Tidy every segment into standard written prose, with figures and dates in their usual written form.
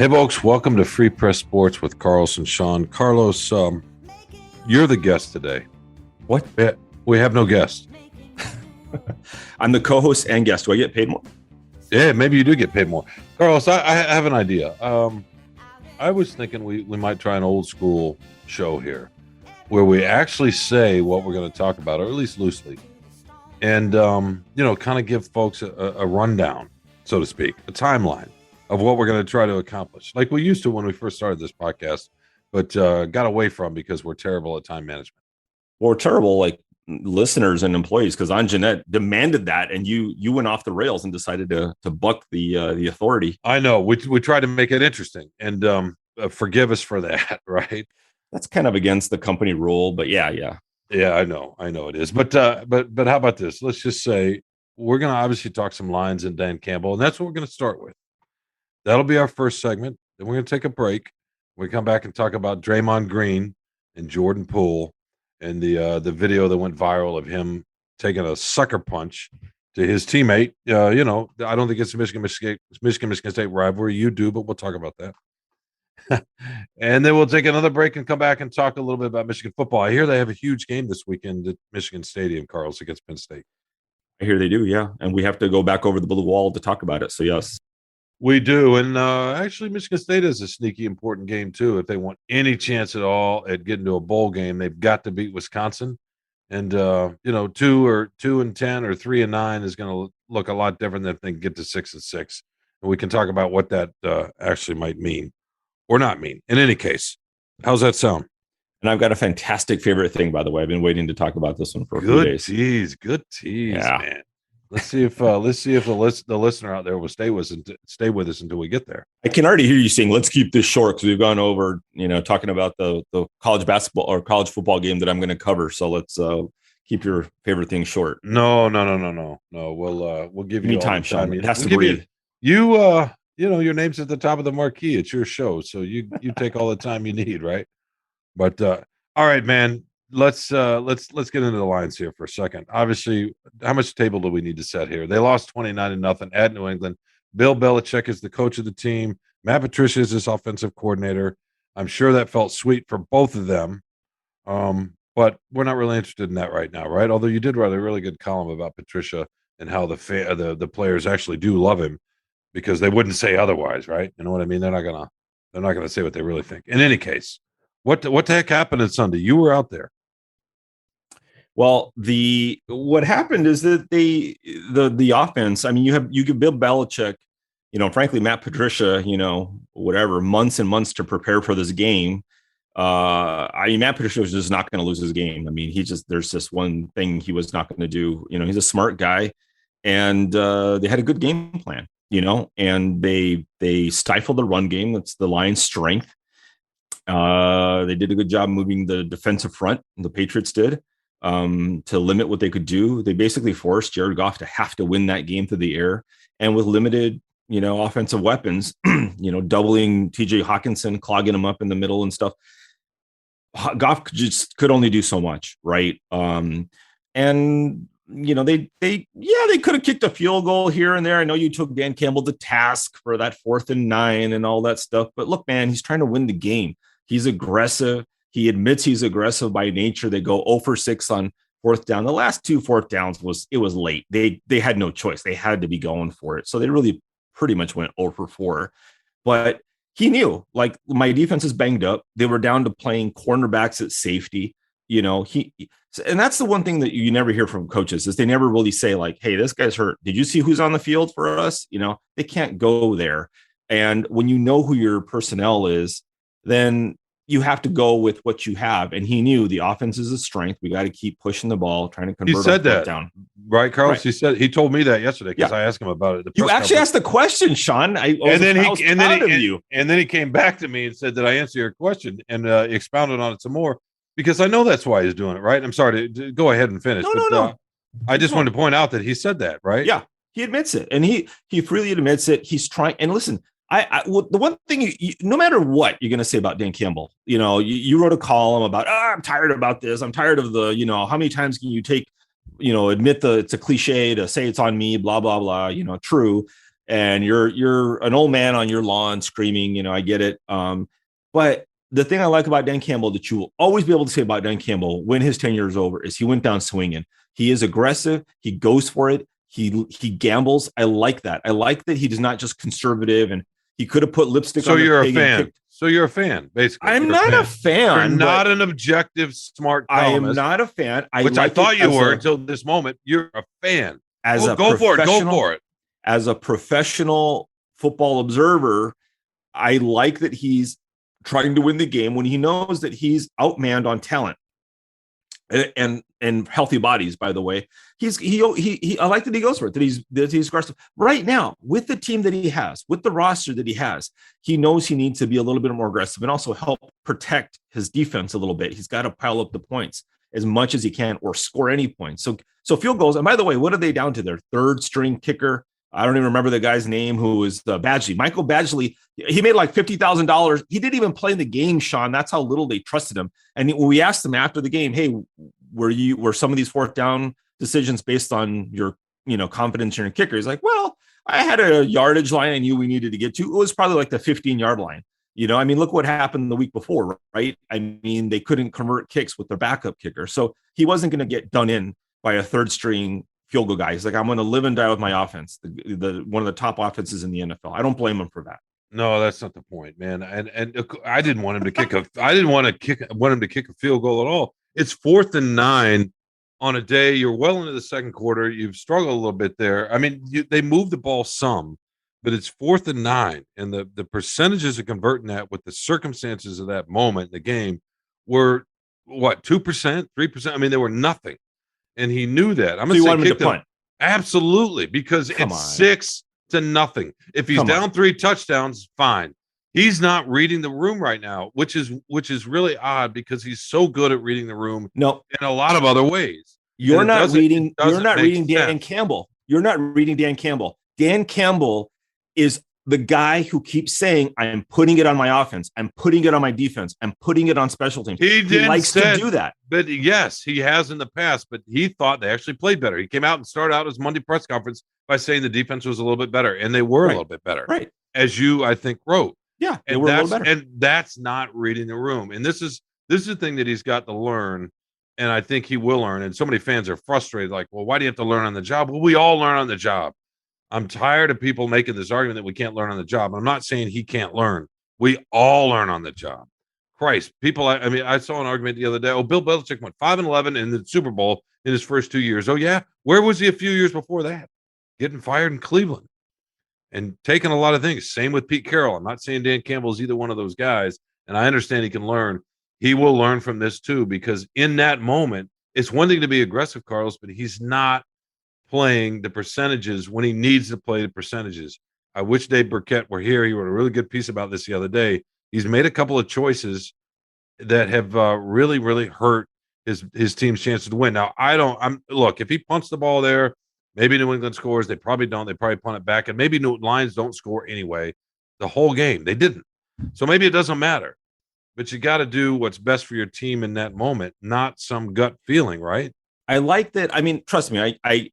Hey, folks, welcome to Free Press Sports with Carlos and Shawn. Carlos, you're the guest today. What? We have no guest. I'm the co-host and guest. Do I get paid more? Yeah, maybe you do get paid more. Carlos, I have an idea. I was thinking we might try an old school show here where we actually say what we're going to talk about, or at least loosely, and, kind of give folks a rundown, so to speak, a timeline of what we're going to try to accomplish, like we used to when we first started this podcast, but got away from because we're terrible at time management. Or terrible, like listeners and employees, because Aunt Jeanette demanded that, and you went off the rails and decided to buck the authority. I know we tried to make it interesting, and forgive us for that, right? That's kind of against the company rule, but yeah. I know it is. But how about this? Let's just say we're going to obviously talk some lines in Dan Campbell, and that's what we're going to start with. That'll be our first segment. Then we're going to take a break. We come back and talk about Draymond Green and Jordan Poole and the video that went viral of him taking a sucker punch to his teammate. I don't think it's a Michigan State rivalry. You do, but we'll talk about that. And then we'll take another break and come back and talk a little bit about Michigan football. I hear they have a huge game this weekend at Michigan Stadium, Carlos, against Penn State. I hear they do, yeah. And we have to go back over the blue wall to talk about it. So, yes. We do, and actually Michigan State is a sneaky important game too. If they want any chance at all at getting to a bowl game, they've got to beat Wisconsin. And 2-10 or 3-9 is going to look a lot different than if they can get to 6-6. And we can talk about what that actually might mean or not mean. In any case, how's that sound? And I've got a fantastic favorite thing, by the way. I've been waiting to talk about this one for a few days. Good tease, yeah. Man. Let's see if the listener out there will stay with us until we get there. I can already hear you saying, "Let's keep this short," because we've gone over, talking about the college basketball or college football game that I'm going to cover. So let's keep your favorite thing short. No. We'll give you time, Shawn. It has to breathe. Your name's at the top of the marquee. It's your show, so you take all the time you need, right? But all right, man. Let's get into the lines here for a second. Obviously, how much table do we need to set here? They lost 29-0 at New England. Bill Belichick is the coach of the team. Matt Patricia is his offensive coordinator. I'm sure that felt sweet for both of them. But we're not really interested in that right now, right? Although you did write a really good column about Patricia and how the players actually do love him because they wouldn't say otherwise, right? You know what I mean? They're not gonna say what they really think. In any case, what the heck happened on Sunday? You were out there. Well, what happened is that the offense, I mean, you give Bill Belichick, frankly, Matt Patricia, months and months to prepare for this game. Matt Patricia was just not going to lose his game. I mean, there's just one thing he was not going to do. He's a smart guy, and they had a good game plan, and they stifled the run game. That's the Lions' strength. They did a good job moving the defensive front. The Patriots did. To limit what they could do. They basically forced Jared Goff to have to win that game through the air, and with limited, offensive weapons, doubling TJ Hawkinson, clogging him up in the middle and stuff. Goff just could only do so much, right? They could have kicked a field goal here and there. I know you took Dan Campbell to task for that 4th and 9 and all that stuff, but look, man, he's trying to win the game. He's aggressive. He admits he's aggressive by nature. They go 0 for 6 on 4th down. The last 2 4th downs was late. They had no choice. They had to be going for it. So they really pretty much went 0 for 4. But he knew, like, my defense is banged up. They were down to playing cornerbacks at safety. And that's the one thing that you never hear from coaches is they never really say, like, hey, this guy's hurt. Did you see who's on the field for us? They can't go there. And when you know who your personnel is, then you have to go with what you have. And he knew the offense is a strength. We got to keep pushing the ball, trying to convert. He said that down. Right, Carlos? Right. He told me that yesterday because I asked him about it. You actually asked the question, Shawn. And then he came back to me and said, did I answer your question? And expounded on it some more because I know that's why he's doing it, right? I'm sorry to go ahead and finish. No. I just wanted to point out that he said that, right? Yeah, he admits it. And he freely admits it. He's trying. And listen, the one thing, no matter what you're going to say about Dan Campbell, you wrote a column about, I'm tired about this. I'm tired of the, how many times can you take, admit it's a cliche to say it's on me, blah, blah, blah, true. and you're an old man on your lawn screaming, I get it. But the thing I like about Dan Campbell that you will always be able to say about Dan Campbell when his tenure is over is he went down swinging. He is aggressive. He goes for it. He gambles. I like that. I like that he is not just conservative, and he could have put lipstick on the you're pig a fan. kicked. So you're a fan, basically. I'm not a fan. You're not an objective, smart columnist. I am not a fan. Which I thought you were until this moment. You're a fan. Go for it. Go for it. As a professional football observer, I like that he's trying to win the game when he knows that he's outmanned on talent and healthy bodies. By the way, I like that he goes for it. That he's aggressive right now with the team that he has, with the roster that he has. He knows he needs to be a little bit more aggressive and also help protect his defense a little bit. He's got to pile up the points as much as he can or score any points. So field goals. And by the way, what are they down to? Their third string kicker. I don't even remember the guy's name who was Badgley. Michael Badgley, he made like $50,000. He didn't even play in the game, Shawn. That's how little they trusted him. And we asked him after the game, hey, were some of these fourth down decisions based on your, confidence in your kicker? He's like, well, I had a yardage line I knew we needed to get to. It was probably like the 15-yard line. Look what happened the week before, right? They couldn't convert kicks with their backup kicker. So he wasn't going to get done in by a third string field goal guy. He's like, I'm going to live and die with my offense. The one of the top offenses in the NFL. I don't blame him for that. No, that's not the point, man. And I didn't want him to kick want him to kick a field goal at all. It's 4th and 9 on a day. You're well into the second quarter. You've struggled a little bit there. They moved the ball some, but it's 4th and 9, and the percentages of converting that with the circumstances of that moment in the game were what, 2%, 3%? They were nothing. And he knew that. I'm going to say kick to punt. Absolutely, because it's 6-0. If he's down 3 touchdowns, fine. He's not reading the room right now, which is really odd because he's so good at reading the room. No, in a lot of other ways. You're not reading Dan Campbell. You're not reading Dan Campbell. Dan Campbell is the guy who keeps saying, I'm putting it on my offense. I'm putting it on my defense. I'm putting it on special teams. He likes to do that. But yes, he has in the past, but he thought they actually played better. He came out and started out his Monday press conference by saying the defense was a little bit better, and they were a little bit better. Right. As you, I think, wrote. Yeah, they were a little better. And that's not reading the room. And this is the thing that he's got to learn, and I think he will learn. And so many fans are frustrated, like, well, why do you have to learn on the job? Well, we all learn on the job. I'm tired of people making this argument that we can't learn on the job. I'm not saying he can't learn. We all learn on the job. Christ, people, I saw an argument the other day. Oh, Bill Belichick went 5-11 in the Super Bowl in his first 2 years. Oh, yeah? Where was he a few years before that? Getting fired in Cleveland and taking a lot of things. Same with Pete Carroll. I'm not saying Dan Campbell is either one of those guys, and I understand he can learn. He will learn from this too, because in that moment, it's one thing to be aggressive, Carlos, but he's not playing the percentages when he needs to play the percentages. I wish Dave Burkett were here. He wrote a really good piece about this the other day. He's made a couple of choices that have really, really hurt his team's chances to win. Now, look, if he punts the ball there, maybe New England scores. They probably don't. They probably punt it back, and maybe New Lions don't score anyway. The whole game, they didn't. So maybe it doesn't matter. But you got to do what's best for your team in that moment, not some gut feeling, right? I like that. Trust me, I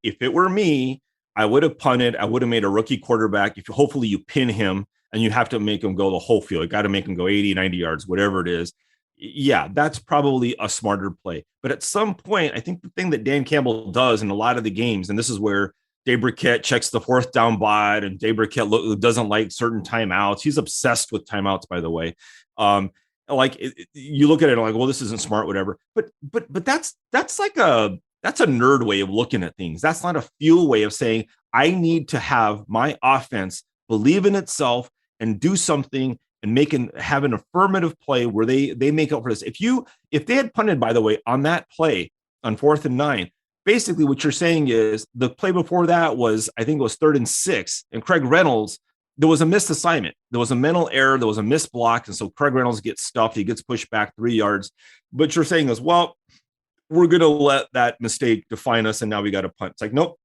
if it were me, I would have punted. I would have made a rookie quarterback. Hopefully you pin him and you have to make him go the whole field. You got to make him go 80, 90 yards, whatever it is. Yeah, that's probably a smarter play. But at some point, I think the thing that Dan Campbell does in a lot of the games, and this is where Dave Burkett checks the 4th down bot, and Dave Burkett doesn't like certain timeouts. He's obsessed with timeouts, by the way. You look at it like, well, this isn't smart, whatever. But that's a nerd way of looking at things. That's not a fuel way of saying I need to have my offense believe in itself and do something and have an affirmative play where they make up for this. If they had punted, by the way, on that play on 4th and 9, basically what you're saying is the play before that was, I think it was 3rd and 6, and Craig Reynolds, there was a missed assignment. There was a mental error. There was a missed block. And so Craig Reynolds gets stuffed. He gets pushed back 3 yards. But you're saying is, well, we're going to let that mistake define us. And now we got to punt. It's like, nope,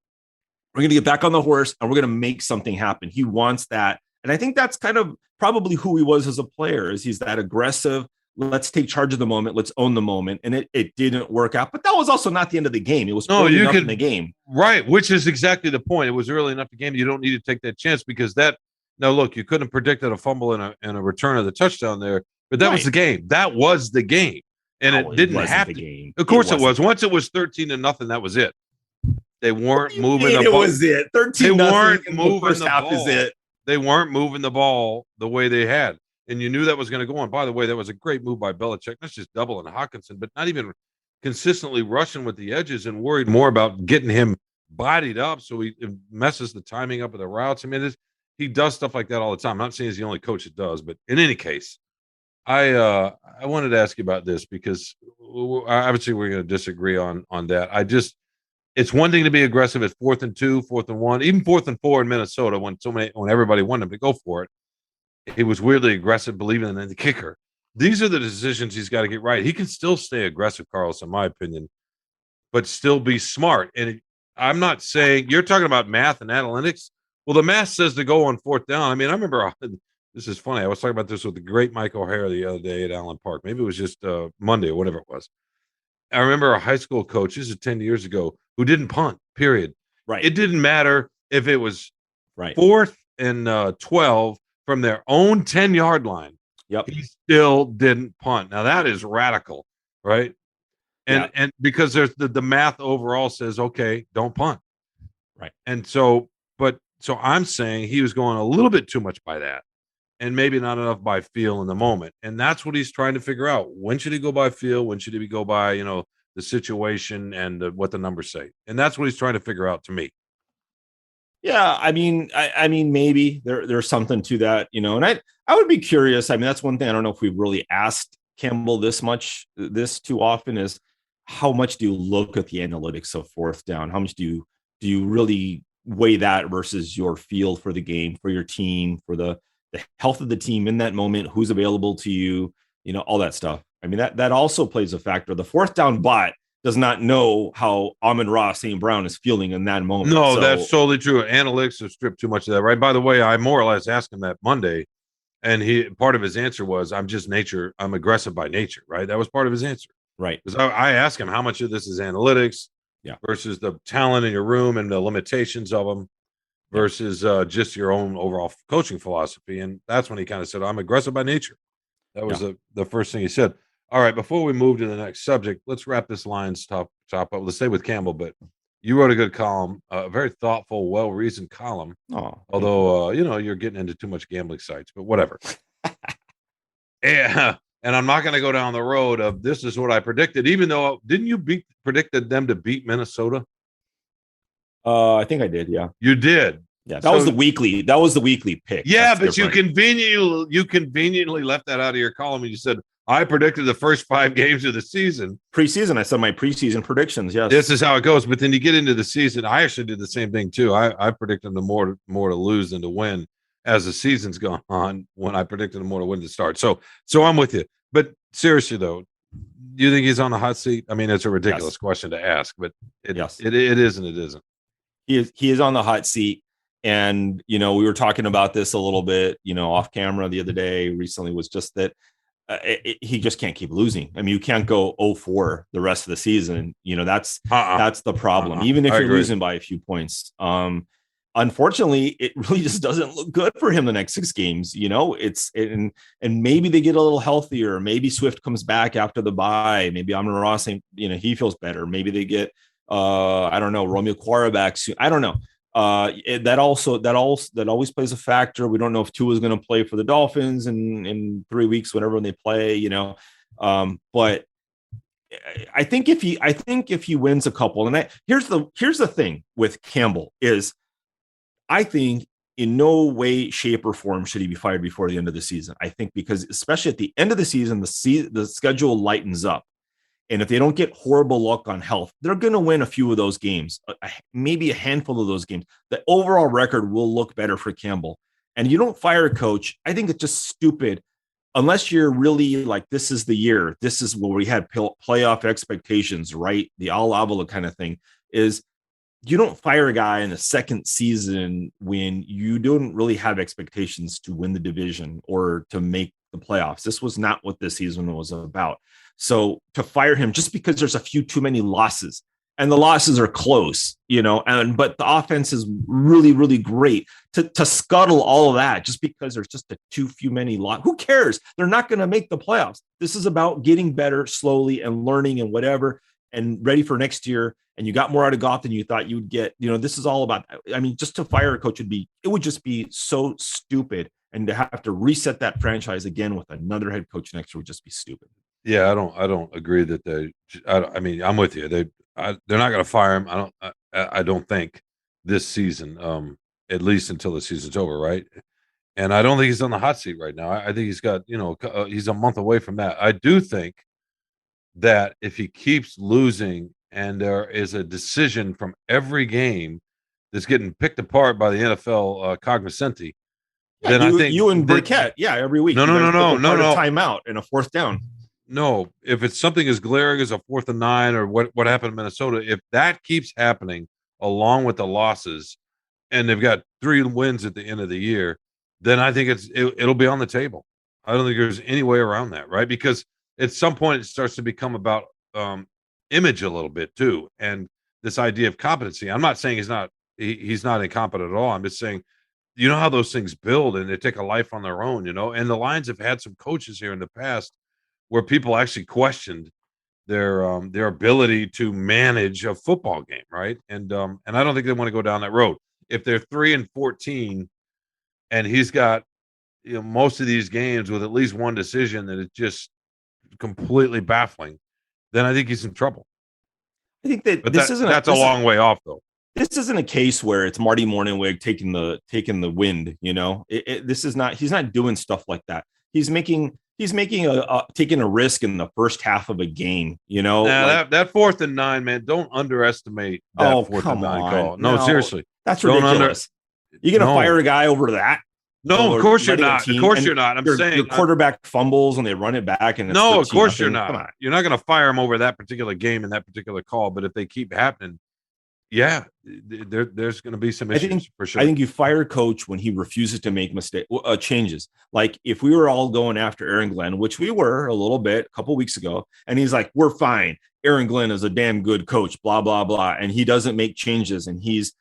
we're going to get back on the horse and we're going to make something happen. He wants that. And I think that's kind of probably who he was as a player, is he's that aggressive, let's take charge of the moment. Let's own the moment. And it didn't work out. But that was also not the end of the game. It was early enough in the game. Right, which is exactly the point. It was early enough in the game. You don't need to take that chance because now look, you couldn't have predicted a fumble and a return of the touchdown there, but that was the game. That was the game. And it didn't have to. Game. Of course it was. Once it was 13-0, that was it. They weren't moving the ball. It was it. 13-0. They weren't moving the ball. Is it. They weren't moving the ball the way they had. And you knew that was going to go on. By the way, that was a great move by Belichick. Not just doubling Hockenson, but not even consistently rushing with the edges and worried more about getting him bodied up so he messes the timing up of the routes. I mean, he does stuff like that all the time. I'm not saying he's the only coach that does, but in any case, I wanted to ask you about this because obviously we're going to disagree on that. It's one thing to be aggressive at 4th and 2, 4th and 1, even 4th and 4 in Minnesota when everybody wanted him to go for it. He was weirdly aggressive, believing in the kicker. These are the decisions he's got to get right. He can still stay aggressive, Carlos, in my opinion, but still be smart. And I'm not saying you're talking about math and analytics. Well, the math says to go on 4th down. I mean, I remember this is funny. I was talking about this with the great Mike O'Hara the other day at Allen Park. Maybe it was just Monday or whatever it was. I remember a high school coach, this is 10 years ago, who didn't punt, period. Right. It didn't matter if it was 4th and 12 from their own 10-yard line. Yep. He still didn't punt. Now, that is radical, right? And because there's the math overall says, okay, don't punt. Right. And so I'm saying he was going a little bit too much by that and maybe not enough by feel in the moment. And that's what he's trying to figure out. When should he go by feel? When should he go by, the situation and what the numbers say? And that's what he's trying to figure out to me. Yeah, I mean, maybe there's something to that, and I would be curious. I mean, that's one thing I don't know if we've really asked Campbell this too often is how much do you look at the analytics of 4th down? How much do you really weigh that versus your feel for the game, for your team, for the health of the team in that moment, who's available to you, all that stuff. I mean, that also plays a factor. The 4th down bot does not know how Amon-Ra St. Brown is feeling in that moment. No, that's totally true. Analytics have stripped too much of that, right? By the way, I more or less asked him that Monday, and part of his answer was, I'm just nature. I'm aggressive by nature, right? That was part of his answer. Right. Because I asked him how much of this is analytics versus the talent in your room and the limitations of them versus just your own overall coaching philosophy. And that's when he kind of said, I'm aggressive by nature. That was the first thing he said. All right, before we move to the next subject, let's wrap this Lions top up. Let's stay with Campbell, but you wrote a good column, a very thoughtful, well-reasoned column. Although, you're getting into too much gambling sites, but whatever. And I'm not going to go down the road of this is what I predicted, even though didn't you predicted them to beat Minnesota? I think I did. Yeah, you did. Yeah, that was the weekly pick. Yeah, but you conveniently left that out of your column and you said, I predicted the first 5 games of the season. Preseason, I said my preseason predictions. Yes, this is how it goes. But then you get into the season. I actually did the same thing too. I predicted them more to lose than to win as the season's gone on. When I predicted them more to win to start. So I'm with you. But seriously though, do you think he's on the hot seat? I mean, it's a ridiculous question to ask, but it is and it isn't. He is on the hot seat. And we were talking about this a little bit, off camera the other day. Recently was just that. He just can't keep losing. I mean, you can't go 0-4 the rest of the season. That's the problem. Even if you're losing by a few points. Unfortunately, it really just doesn't look good for him the next 6 games. And maybe they get a little healthier. Maybe Swift comes back after the bye. Maybe Amon-Ra, he feels better. Maybe they get I don't know, Romeo Quara back soon. I don't know. That always plays a factor. We don't know if Tua is going to play for the Dolphins in 3 weeks, whenever they play, but I think if he wins a couple, and here's the thing with Campbell is I think in no way, shape, or form should he be fired before the end of the season. I think because especially at the end of the season, the schedule lightens up. And if they don't get horrible luck on health, they're going to win a few of those games, maybe a handful of those games. The overall record will look better for Campbell. And you don't fire a coach. I think it's just stupid unless you're really like, this is the year. This is where we had playoff expectations, right? The Al Avila kind of thing is you don't fire a guy in the second season when you don't really have expectations to win the division or to make the playoffs. This was not what this season was about. So to fire him just because there's a few too many losses, and the losses are close, but the offense is really, really great, to scuttle all of that just because there's just too many losses. Who cares? They're not going to make the playoffs. This is about getting better slowly and learning and whatever, and ready for next year. And you got more out of Goff than you thought you would get. This is all about, just to fire a coach would just be so stupid. And to have to reset that franchise again with another head coach next year would just be stupid. Yeah, I don't agree that I'm with you. They're not going to fire him. I don't think this season, at least until the season's over, right? And I don't think he's on the hot seat right now. I think he's got, he's a month away from that. I do think that if he keeps losing and there is a decision from every game that's getting picked apart by the NFL cognoscenti, then I think you and Burkett, every week. No. Timeout and a fourth down. No, if it's something as glaring as a 4th and 9 or what happened in Minnesota, if that keeps happening along with the losses, and they've got 3 wins at the end of the year, then I think it'll be on the table. I don't think there's any way around that, right? Because at some point it starts to become about image a little bit too, and this idea of competency. I'm not saying he's not incompetent at all. I'm just saying, how those things build and they take a life on their own, and the Lions have had some coaches here in the past where people actually questioned their ability to manage a football game, right? And I don't think they want to go down that road. If they're 3-14 and he's got most of these games with at least one decision that is just completely baffling, then I think he's in trouble. I think that that's a long way off, though. This isn't a case where it's Marty Mornhinweg taking the wind. This is not. He's not doing stuff like that. He's taking a risk in the first half of a game. That 4th and 9, man. Don't underestimate that 4th and 9 call. No, seriously, that's ridiculous. You're gonna fire a guy over that? No, of course you're not. Of course you're not. I'm saying your quarterback fumbles and they run it back. And no, of course you're not. Come on. You're not going to fire him over that particular game and that particular call. But if they keep happening, there's going to be some issues for sure. I think you fire a coach when he refuses to make changes. Like if we were all going after Aaron Glenn, which we were a little bit a couple weeks ago, and he's like, "We're fine. Aaron Glenn is a damn good coach." Blah blah blah, and he doesn't make changes, and he's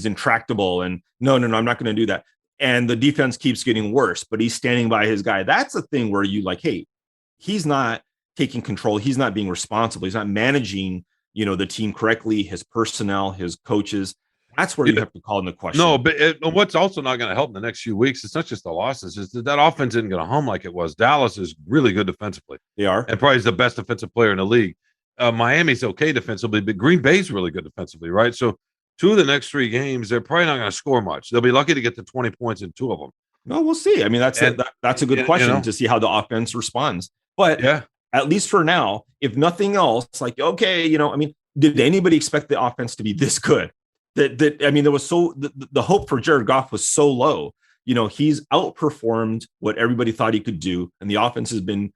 intractable, and no, I'm not going to do that. And the defense keeps getting worse, but he's standing by his guy. That's a thing where you like, hey, he's not taking control. He's not being responsible. He's not managing, the team correctly, his personnel, his coaches. That's where you have to call into question. No, but what's also not going to help in the next few weeks, it's not just the losses, is that offense isn't going to hum like it was. Dallas is really good defensively. They are. And probably is the best defensive player in the league. Miami's okay defensively, but Green Bay's really good defensively, right? So 2 of the next 3 games, they're probably not going to score much. They'll be lucky to get to 20 points in 2 of them. No, we'll see. I mean, that's a good question to see how the offense responds. But at least for now, if nothing else, like, okay, did anybody expect the offense to be this good? There was the hope for Jared Goff was so low. He's outperformed what everybody thought he could do, and the offense has been,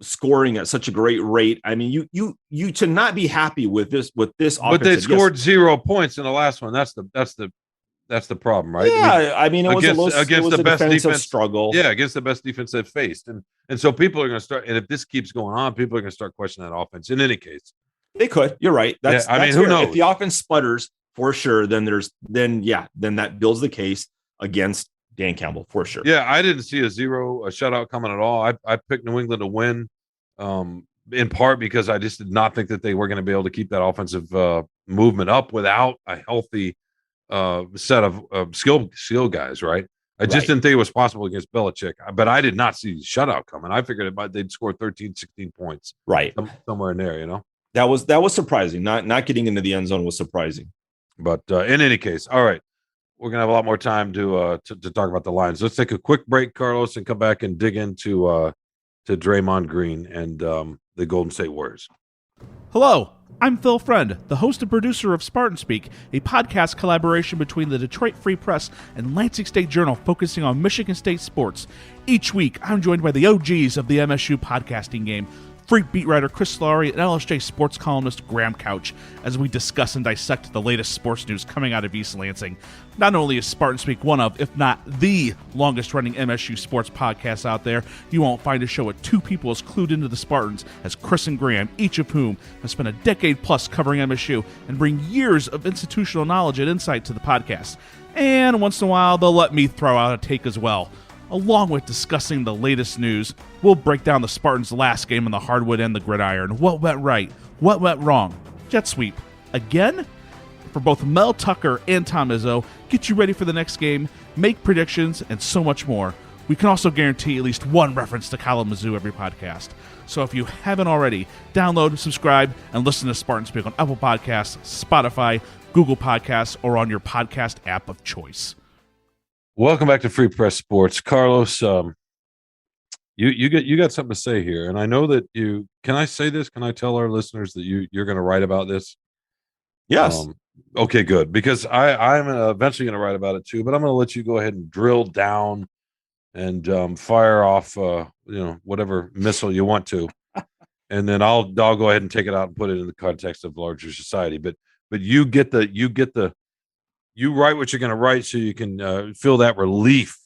scoring at such a great rate. I mean, you to not be happy with this offense. But they scored 0 points in the last one. That's the problem, right? Yeah, it was against the best defense struggle. Yeah, against the best defense they've faced, and so people are going to start. And if this keeps going on, people are going to start questioning that offense. In any case, they could. You're right. That's who knows? If the offense sputters for sure, then that builds the case against Dan Campbell for sure. Yeah, I didn't see a shutout coming at all. I picked New England to win, in part because I just did not think that they were going to be able to keep that offensive movement up without a healthy set of skill guys, right? I just didn't think it was possible against Belichick, but I did not see the shutout coming. I figured they'd score 13, 16 points. Right. Somewhere in there, That was surprising. Not getting into the end zone was surprising. But in any case, all right. We're going to have a lot more time to talk about the Lions. Let's take a quick break, Carlos, and come back and dig into to Draymond Green and the Golden State Warriors. Hello, I'm Phil Friend, the host and producer of Spartan Speak, a podcast collaboration between the Detroit Free Press and Lansing State Journal focusing on Michigan State sports. Each week, I'm joined by the OGs of the MSU podcasting game. Freak beat writer Chris Laurie, and LSJ sports columnist Graham Couch as we discuss and dissect the latest sports news coming out of East Lansing. Not only is Spartan Speak one of, if not the longest-running MSU sports podcast out there, you won't find a show with two people as clued into the Spartans as Chris and Graham, each of whom have spent a decade plus covering MSU and bring years of institutional knowledge and insight to the podcast. And once in a while, they'll let me throw out a take as well. Along with discussing the latest news, we'll break down the Spartans' last game on the hardwood and the gridiron. What went right? What went wrong? Jet sweep. Again? For both Mel Tucker and Tom Izzo, get you ready for the next game, make predictions, and so much more. We can also guarantee at least one reference to Kalamazoo every podcast. So if you haven't already, download, subscribe, and listen to Spartan Speak on Apple Podcasts, Spotify, Google Podcasts, or on your podcast app of choice. Welcome back to Free Press Sports, Carlos. You got something to say here, and I know that you. Can I say this? Can I tell our listeners that you're going to write about this? Yes. Okay, good. Because I'm eventually going to write about it too, but I'm going to let you go ahead and drill down and fire off, whatever missile you want to, and then I'll go ahead and take it out and put it in the context of larger society. But you write what you're going to write so you can feel that relief,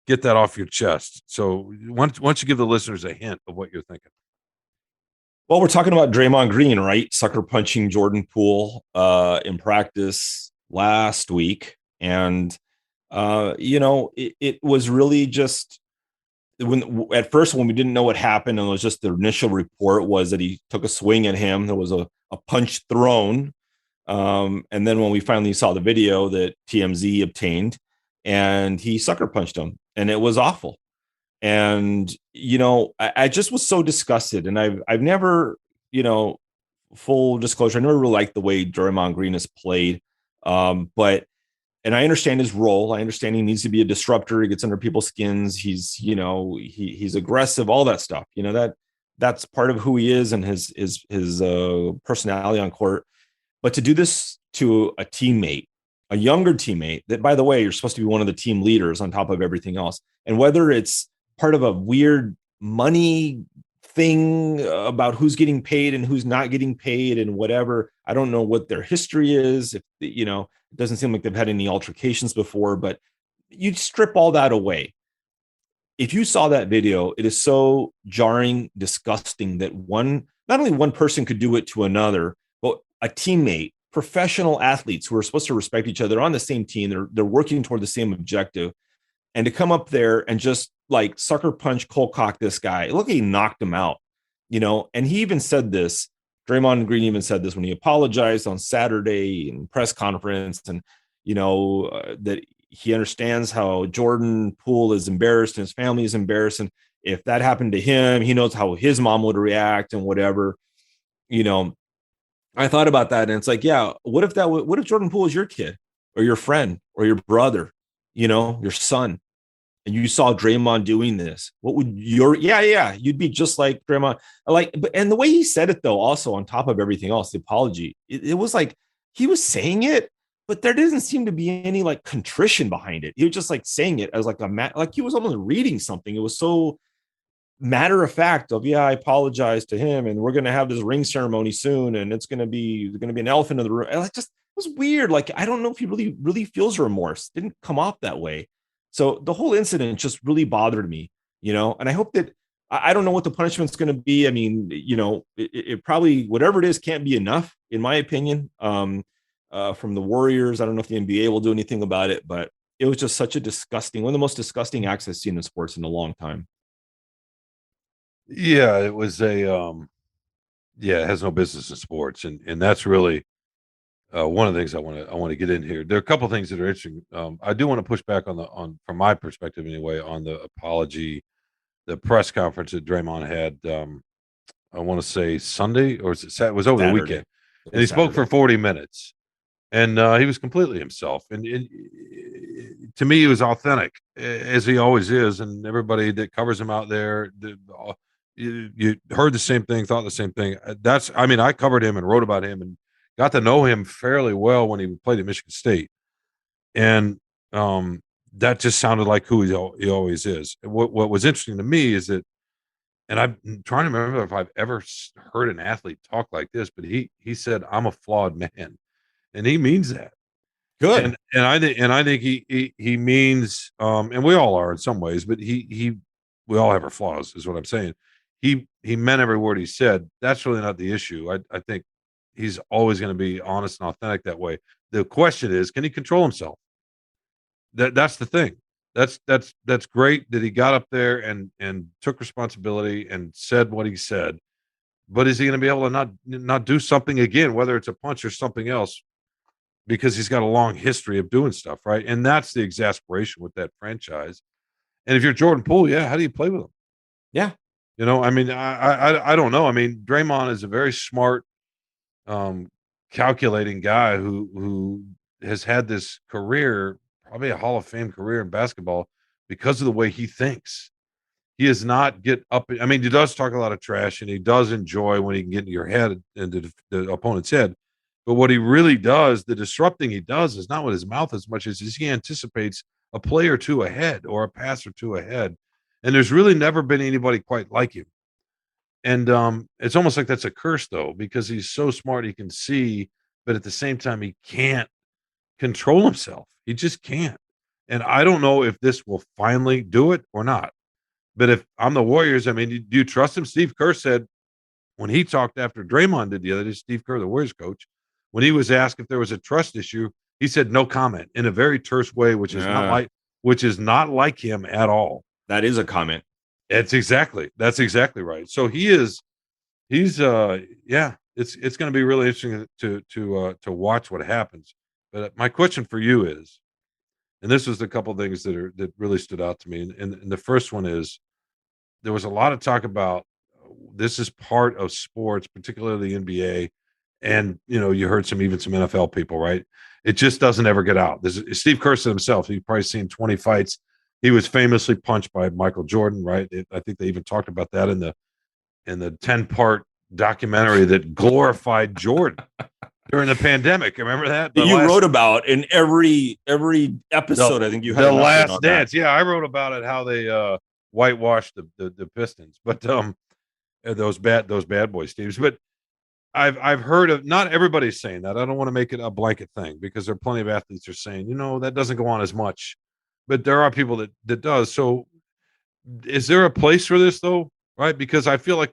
get that off your chest. So once you give the listeners a hint of what you're thinking. Well, we're talking about Draymond Green, right? Sucker punching Jordan Poole in practice last week. And, it was really just at first when we didn't know what happened, and it was just the initial report was that he took a swing at him. There was a punch thrown. And then when we finally saw the video that TMZ obtained, and he sucker punched him, and it was awful. And, I just was so disgusted. And I've never, full disclosure, I never really liked the way Draymond Green has played. And I understand his role. I understand he needs to be a disruptor. He gets under people's skins. He's, he's aggressive, all that stuff, that's part of who he is and his personality on court. But to do this to a teammate, a younger teammate that, by the way, you're supposed to be one of the team leaders on top of everything else. And whether it's part of a weird money thing about who's getting paid and who's not getting paid and whatever, I don't know what their history is. If, it doesn't seem like they've had any altercations before, but you strip all that away. If you saw that video, it is so jarring, disgusting that not only one person could do it to another, but a teammate, professional athletes who are supposed to respect each other on the same team. They're working toward the same objective. And to come up there and just like sucker punch, cold cock this guy, look, he knocked him out, and he even said this. Draymond Green even said this when he apologized on Saturday in press conference, and, that he understands how Jordan Poole is embarrassed and his family is embarrassed. And if that happened to him, he knows how his mom would react and whatever, I thought about that, and it's like, yeah, what if Jordan Poole is your kid or your friend or your brother, your son, and you saw Draymond doing this? What would you'd be just like Draymond. And the way he said it though, also on top of everything else, the apology, it was like he was saying it, but there doesn't seem to be any like contrition behind it. He was just like saying it as like like he was almost reading something. It was so matter of fact of, I apologize to him, and we're going to have this ring ceremony soon, and it's going to be an elephant in the room. And it was weird. Like, I don't know if he really, really feels remorse. Didn't come off that way. So the whole incident just really bothered me, and I hope that, I don't know what the punishment's going to be. I mean, it probably, whatever it is, can't be enough, in my opinion, from the Warriors. I don't know if the NBA will do anything about it, but it was just such a one of the most disgusting acts I've seen in sports in a long time. Yeah, it was it has no business in sports. And that's really one of the things I want to get in here. There are a couple of things that are interesting. I do want to push back on from my perspective anyway, on the apology, the press conference that Draymond had. I want to say Sunday, or it was over the weekend, and he spoke for 40 minutes, and he was completely himself. And to me, he was authentic, as he always is, and everybody that covers him out there, you heard the same thing, thought the same thing. I covered him and wrote about him and got to know him fairly well when he played at Michigan State. And that just sounded like who he always is. What was interesting to me is that and I'm trying to remember if I've ever heard an athlete talk like this, but he said, "I'm a flawed man," and he means that. Good. And I think he means, and we all are in some ways, but we all have our flaws, is what I'm saying. He meant every word he said. That's really not the issue. I think he's always going to be honest and authentic that way. The question is, can he control himself? That's the thing. That's great that he got up there and took responsibility and said what he said. But is he going to be able to not do something again, whether it's a punch or something else, because he's got a long history of doing stuff, right? And that's the exasperation with that franchise. And if you're Jordan Poole, yeah, how do you play with him? Yeah. I mean, I don't know. I mean, Draymond is a very smart, calculating guy who has had this career, probably a Hall of Fame career in basketball, because of the way he thinks. He is not get up. I mean, he does talk a lot of trash, and he does enjoy when he can get into your head, into the opponent's head. But what he really does, the disrupting he does, is not with his mouth as much as he anticipates a play or two ahead or a pass or two ahead. And there's really never been anybody quite like him. And it's almost like that's a curse, though, because he's so smart he can see, but at the same time he can't control himself. He just can't. And I don't know if this will finally do it or not. But if I'm the Warriors, I mean, do you trust him? Steve Kerr said when he talked after Draymond did the other day, Steve Kerr, the Warriors coach, when he was asked if there was a trust issue, he said no comment in a very terse way, which is not like him at all. That is a comment. That's exactly right. So he's it's going to be really interesting to watch what happens. But my question for you is, and this was a couple of things that really stood out to me, and the first one is, there was a lot of talk about this is part of sports, particularly the NBA, and you heard some NFL people, right? It just doesn't ever get out. This is Steve Kerr himself. You've probably seen 20 fights. He was famously punched by Michael Jordan, right? I think they even talked about that in the 10-part documentary that glorified Jordan during the pandemic. Remember that? You wrote about in every episode. I think you had The Last Dance. Yeah, I wrote about it, how they whitewashed the Pistons, but those bad boys teams. But I've heard of, not everybody's saying that. I don't want to make it a blanket thing, because there are plenty of athletes are saying, that doesn't go on as much, but there are people that does. So is there a place for this though? Right? Because I feel like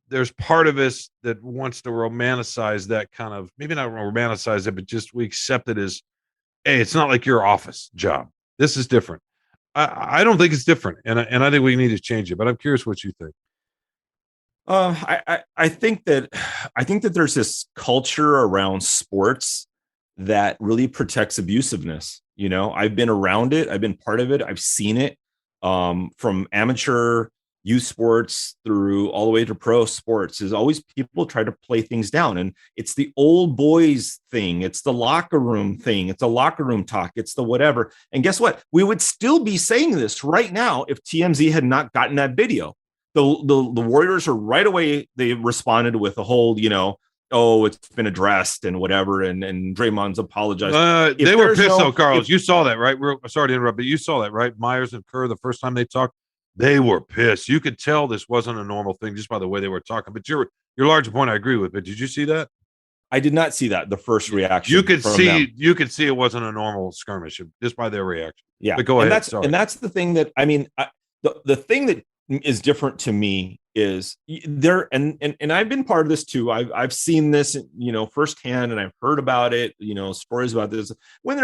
there's part of us that wants to romanticize that kind of, maybe not romanticize it, but just we accept it as, hey, it's not like your office job. This is different. I don't think it's different. And I think we need to change it, but I'm curious what you think. I think that there's this culture around sports that really protects abusiveness. I've been around it. I've been part of it. I've seen it, from amateur youth sports through all the way to pro sports. Is always people try to play things down, and it's the old boys thing. It's the locker room thing. It's the locker room talk. It's the whatever. And guess what? We would still be saying this right now if TMZ had not gotten that video. The Warriors are right away. They responded with a whole, oh, it's been addressed and whatever. And Draymond's apologized. They were pissed though, Carlos. You saw that, right? Sorry to interrupt, but you saw that, right? Myers and Kerr, the first time they talked, they were pissed. You could tell this wasn't a normal thing just by the way they were talking. But your larger point, I agree with. But did you see that? I did not see that. The first reaction. You could see it wasn't a normal skirmish just by their reaction. Yeah. But go ahead. And that's the thing that, I mean, the thing that is different to me is there, and I've been part of this too. I've seen this, firsthand, and I've heard about it, stories about this. When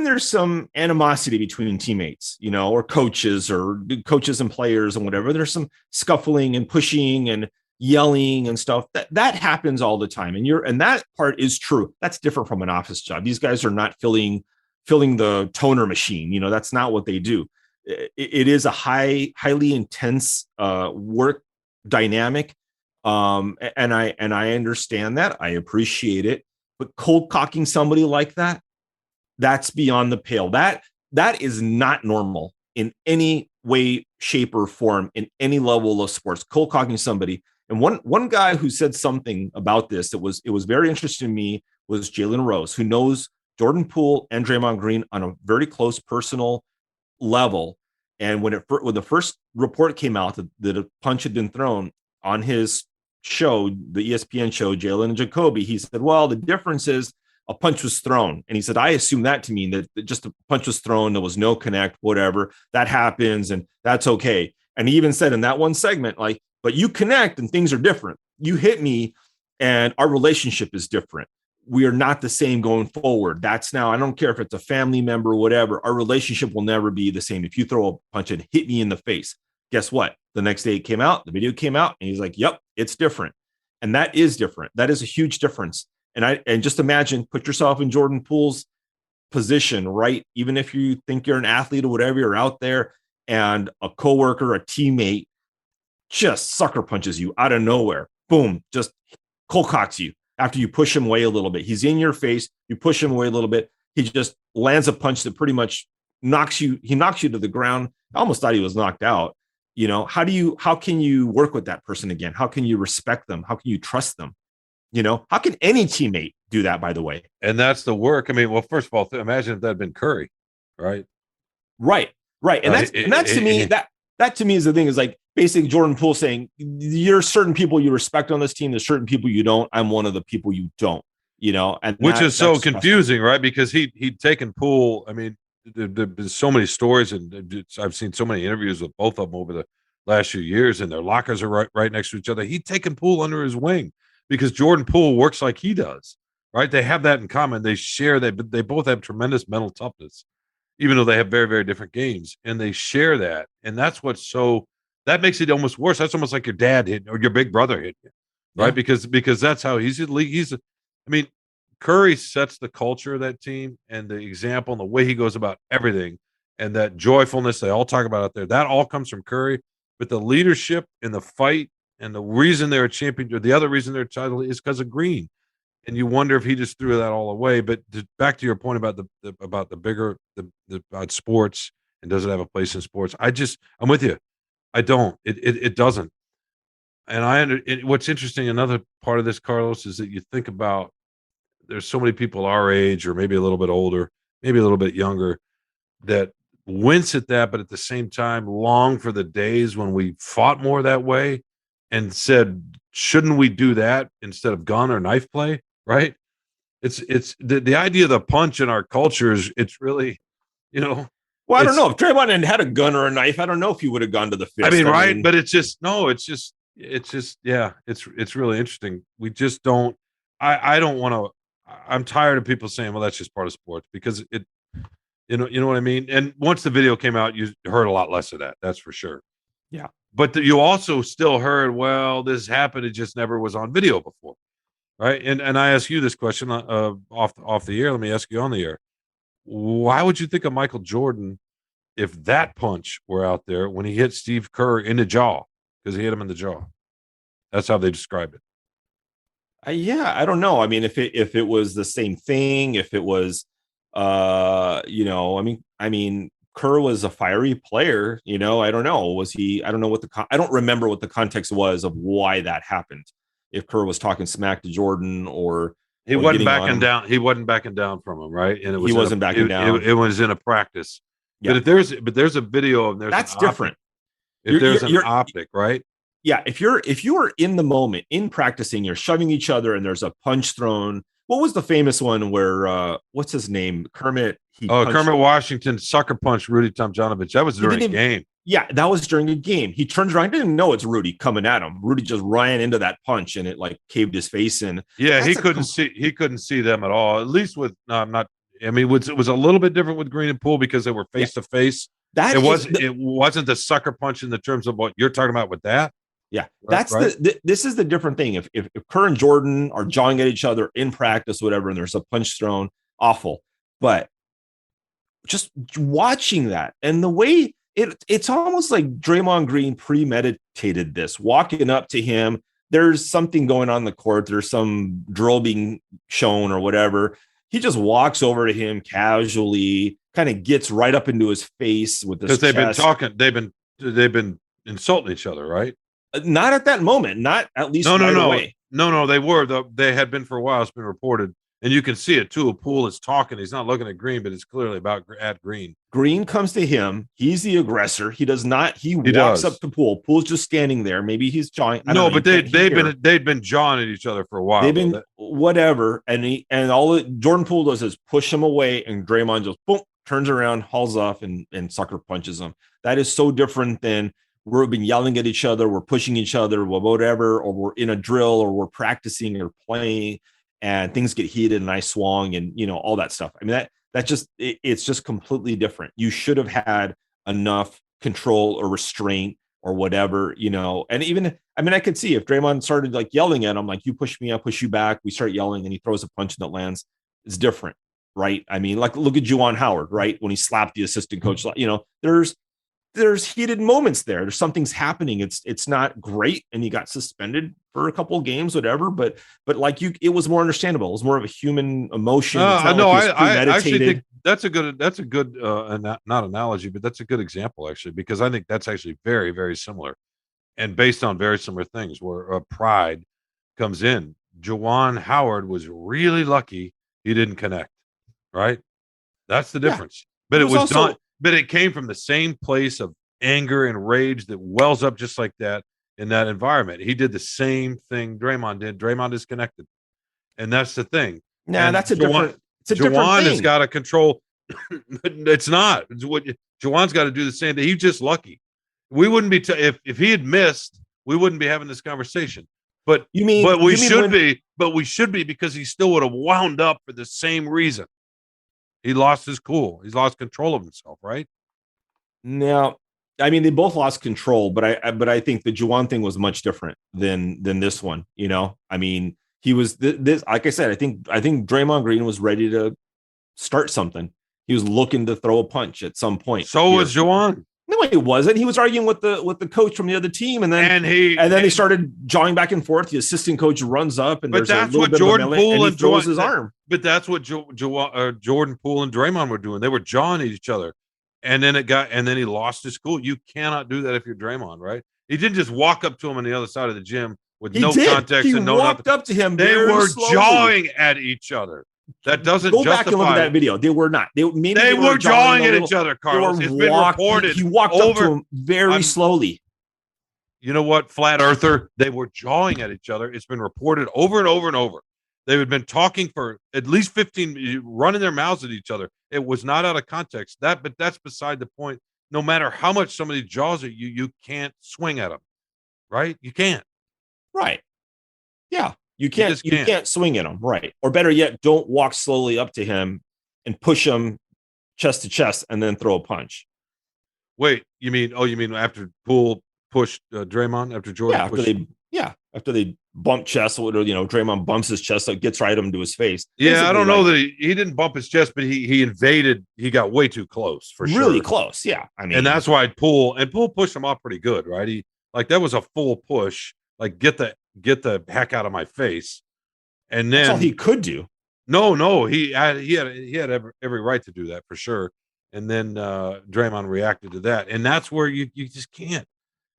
there's some animosity between teammates, or coaches and players and whatever, there's some scuffling and pushing and yelling and stuff that happens all the time. And that part is true. That's different from an office job. These guys are not filling the toner machine. That's not what they do. It is a highly intense work dynamic. And I understand that. I appreciate it. But cold cocking somebody like that, that's beyond the pale. That is not normal in any way, shape, or form in any level of sports. Cold cocking somebody. And one guy who said something about this it was very interesting to me was Jalen Rose, who knows Jordan Poole and Draymond Green on a very close personal level. And when the first report came out that a punch had been thrown on his show, the ESPN show, Jalen and Jacoby, he said, well, the difference is a punch was thrown. And he said, I assume that to mean that just a punch was thrown. There was no connect, whatever. That happens, and that's okay. And he even said in that one segment, like, but you connect and things are different. You hit me and our relationship is different. We are not the same going forward. That's now, I don't care if it's a family member or whatever, our relationship will never be the same. If you throw a punch and hit me in the face, guess what? The next day it came out, the video came out, and he's like, yep, it's different. And that is different. That is a huge difference. And just imagine, put yourself in Jordan Poole's position, right? Even if you think you're an athlete or whatever, you're out there and a coworker, a teammate just sucker punches you out of nowhere. Boom, just cold cocks you after you push him away a little bit. He's in your face. You push him away a little bit. He just lands a punch that pretty much knocks you to the ground. I almost thought he was knocked out. You know, how can you work with that person again? How can you respect them? How can you trust them? You know, how can any teammate do that, by the way? And that's the work. I mean, well, first of all, imagine if that had been Curry, right? Right. And that's to me, that to me is the thing, is like basically Jordan Poole saying, there's certain people you respect on this team. There's certain people you don't. I'm one of the people you don't, you know, and which is so confusing, right? Because he'd taken Poole. I mean, there's so many stories, and I've seen so many interviews with both of them over the last few years, and their lockers are right next to each other. He'd taken Poole under his wing because Jordan Poole works like he does, right? They have that in common. They share that. They both have tremendous mental toughness, even though they have very, very different games, and they share that. And that's that makes it almost worse. That's almost like your dad hit or your big brother hit you, right? Yeah. Because that's how I mean, Curry sets the culture of that team and the example and the way he goes about everything, and that joyfulness they all talk about out there. That all comes from Curry, but the leadership and the fight and the reason they're a champion, or the other reason they're a title, is because of Green. And you wonder if he just threw that all away. But back to your point about about sports and does it have a place in sports? I'm with you. I don't. It doesn't. And what's interesting, another part of this, Carlos, is that you think about, there's so many people our age or maybe a little bit older, maybe a little bit younger, that wince at that, but at the same time long for the days when we fought more that way and said, shouldn't we do that instead of gun or knife play? Right. It's the idea of the punch in our culture is, it's really, you know. Well, I don't know if Draymond had a gun or a knife. I don't know if he would have gone to the fist. I mean, right. But it's just yeah, it's really interesting. We just don't, I don't want to, I'm tired of people saying, well, that's just part of sports, because you know what I mean? And once the video came out, you heard a lot less of that. That's for sure. Yeah. But you also still heard, well, this happened. It just never was on video before. Right. And I ask you this question off the air. Let me ask you on the air. Why would you think of Michael Jordan if that punch were out there when he hit Steve Kerr in the jaw? Because he hit him in the jaw. That's how they described it. Yeah, I don't know. I mean, if it was the same thing, if it was, you know, I mean, Kerr was a fiery player. You know, I don't know. Was he? I don't know I don't remember what the context was of why that happened. If Kerr was talking smack to Jordan, or he wasn't backing down. He wasn't backing down from him, right? And he wasn't backing down. It was in a practice. Yeah. But there's a video of that's different. If there's an optic, right? Yeah, if you are in the moment, in practicing, you're shoving each other and there's a punch thrown. What was the famous one where what's his name? Kermit Washington sucker punched Rudy Tomjanovich. That was during a game. Yeah, that was during a game. He turns around, didn't know it's Rudy coming at him. Rudy just ran into that punch and it like caved his face in. Yeah, he couldn't see them at all. At least with it was a little bit different with Green and Poole because they were face to face. It wasn't the sucker punch in the terms of what you're talking about with that. Yeah, that's right. This is the different thing. If Kerr and Jordan are jawing at each other in practice, whatever, and there's a punch thrown, awful. But just watching that and the way it's almost like Draymond Green premeditated this, walking up to him. There's something going on in the court. There's some drill being shown or whatever. He just walks over to him casually, kind of gets right up into his face with this. Because they've been talking, they've been insulting each other, right? Not at that moment, not at least No. They were. They had been for a while. It's been reported, And you can see it too. Poole is talking. He's not looking at Green, but it's clearly about at Green. Green comes to him. He's the aggressor. He does not. He walks does. up to Poole. Poole's just standing there. Maybe he's jawing. No, but they'd been jawing at each other for a while. They've been whatever. And all Jordan Poole does is push him away, and Draymond just boom, turns around, hauls off, and sucker punches him. That is so different than we've been yelling at each other, we're pushing each other, whatever, or we're in a drill, or we're practicing or playing, and things get heated, and I swung, and all that stuff. I mean, it's just completely different. You should have had enough control or restraint or whatever, and even, I mean, I could see if Draymond started like yelling at him, like, you push me, I push you back, we start yelling, and he throws a punch that lands, it's different, right? I mean, like, look at Juwan Howard, right? When he slapped the assistant coach, there's heated moments there. There's something's happening. It's not great. And he got suspended for a couple of games, whatever, but like it was more understandable. It was more of a human emotion. I actually think that's a good not analogy, but that's a good example actually, because I think that's actually very, very similar and based on very similar things where pride comes in. Juwan Howard was really lucky he didn't connect, right? That's the difference. But it was also done. But it came from the same place of anger and rage that wells up just like that in that environment. He did the same thing Draymond did. Draymond is connected. And that's the thing. Nah, that's a different thing. Juwan has got to control. It's not. Juwan's got to do the same thing. He's just lucky. We wouldn't be if he had missed, we wouldn't be having this conversation. But we should be because he still would have wound up for the same reason. He lost his cool. He's lost control of himself, right? Now, I mean, they both lost control, but I think the Juwan thing was much different than this one. I mean, he was this. Like I said, I think Draymond Green was ready to start something. He was looking to throw a punch at some point. So was Juwan. No, he wasn't. He was arguing with the coach from the other team, and then they started jawing back and forth. The assistant coach runs up, and but that's what Jordan Poole and throws his arm. But that's what Jordan Poole and Draymond were doing. They were jawing at each other, and then he lost his cool. You cannot do that if you're Draymond, right? He didn't just walk up to him on the other side of the gym with no context and no nothing. He walked up to him. They were jawing at each other. That doesn't go back and look at that video. They were not. They were jawing at each other, Carlos. It's been reported. He walked up to him very slowly. You know what, flat earther? They were jawing at each other. It's been reported over and over and over. They had been talking for at least 15, running their mouths at each other. It was not out of context. But that's beside the point. No matter how much somebody jaws at you, you can't swing at them, right? You can't. Right. Yeah. You can't swing at him, right? Or better yet, don't walk slowly up to him and push him chest to chest and then throw a punch. Wait, you mean after Poole pushed Draymond after Jordan? After they bump chest, Draymond bumps his chest, so gets right into his face. Yeah, basically, I don't know that he didn't bump his chest, but he invaded. He got way too close for sure. Really close, yeah. I mean, and that's why Poole pushed him off pretty good, right? That was a full push. Like get the heck out of my face, and then that's all he could do. No, he had every right to do that for sure. And then Draymond reacted to that, and that's where you just can't.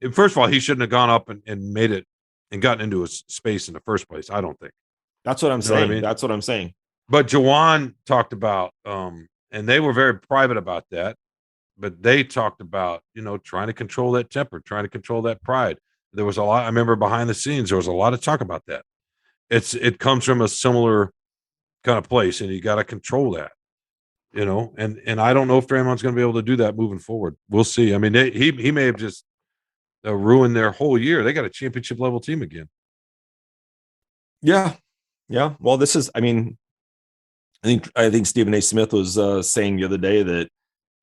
And first of all, he shouldn't have gone up and made it and gotten into a space in the first place. I don't think. That's what I'm saying. That's what I'm saying. But Juwan talked about, and they were very private about that. But they talked about trying to control that temper, trying to control that pride. There was a lot. I remember behind the scenes, there was a lot of talk about that. It comes from a similar kind of place, and you got to control that, And I don't know if Draymond's going to be able to do that moving forward. We'll see. I mean, he may have just ruined their whole year. They got a championship level team again. Yeah. Well, this is. I mean, I think Stephen A. Smith was saying the other day that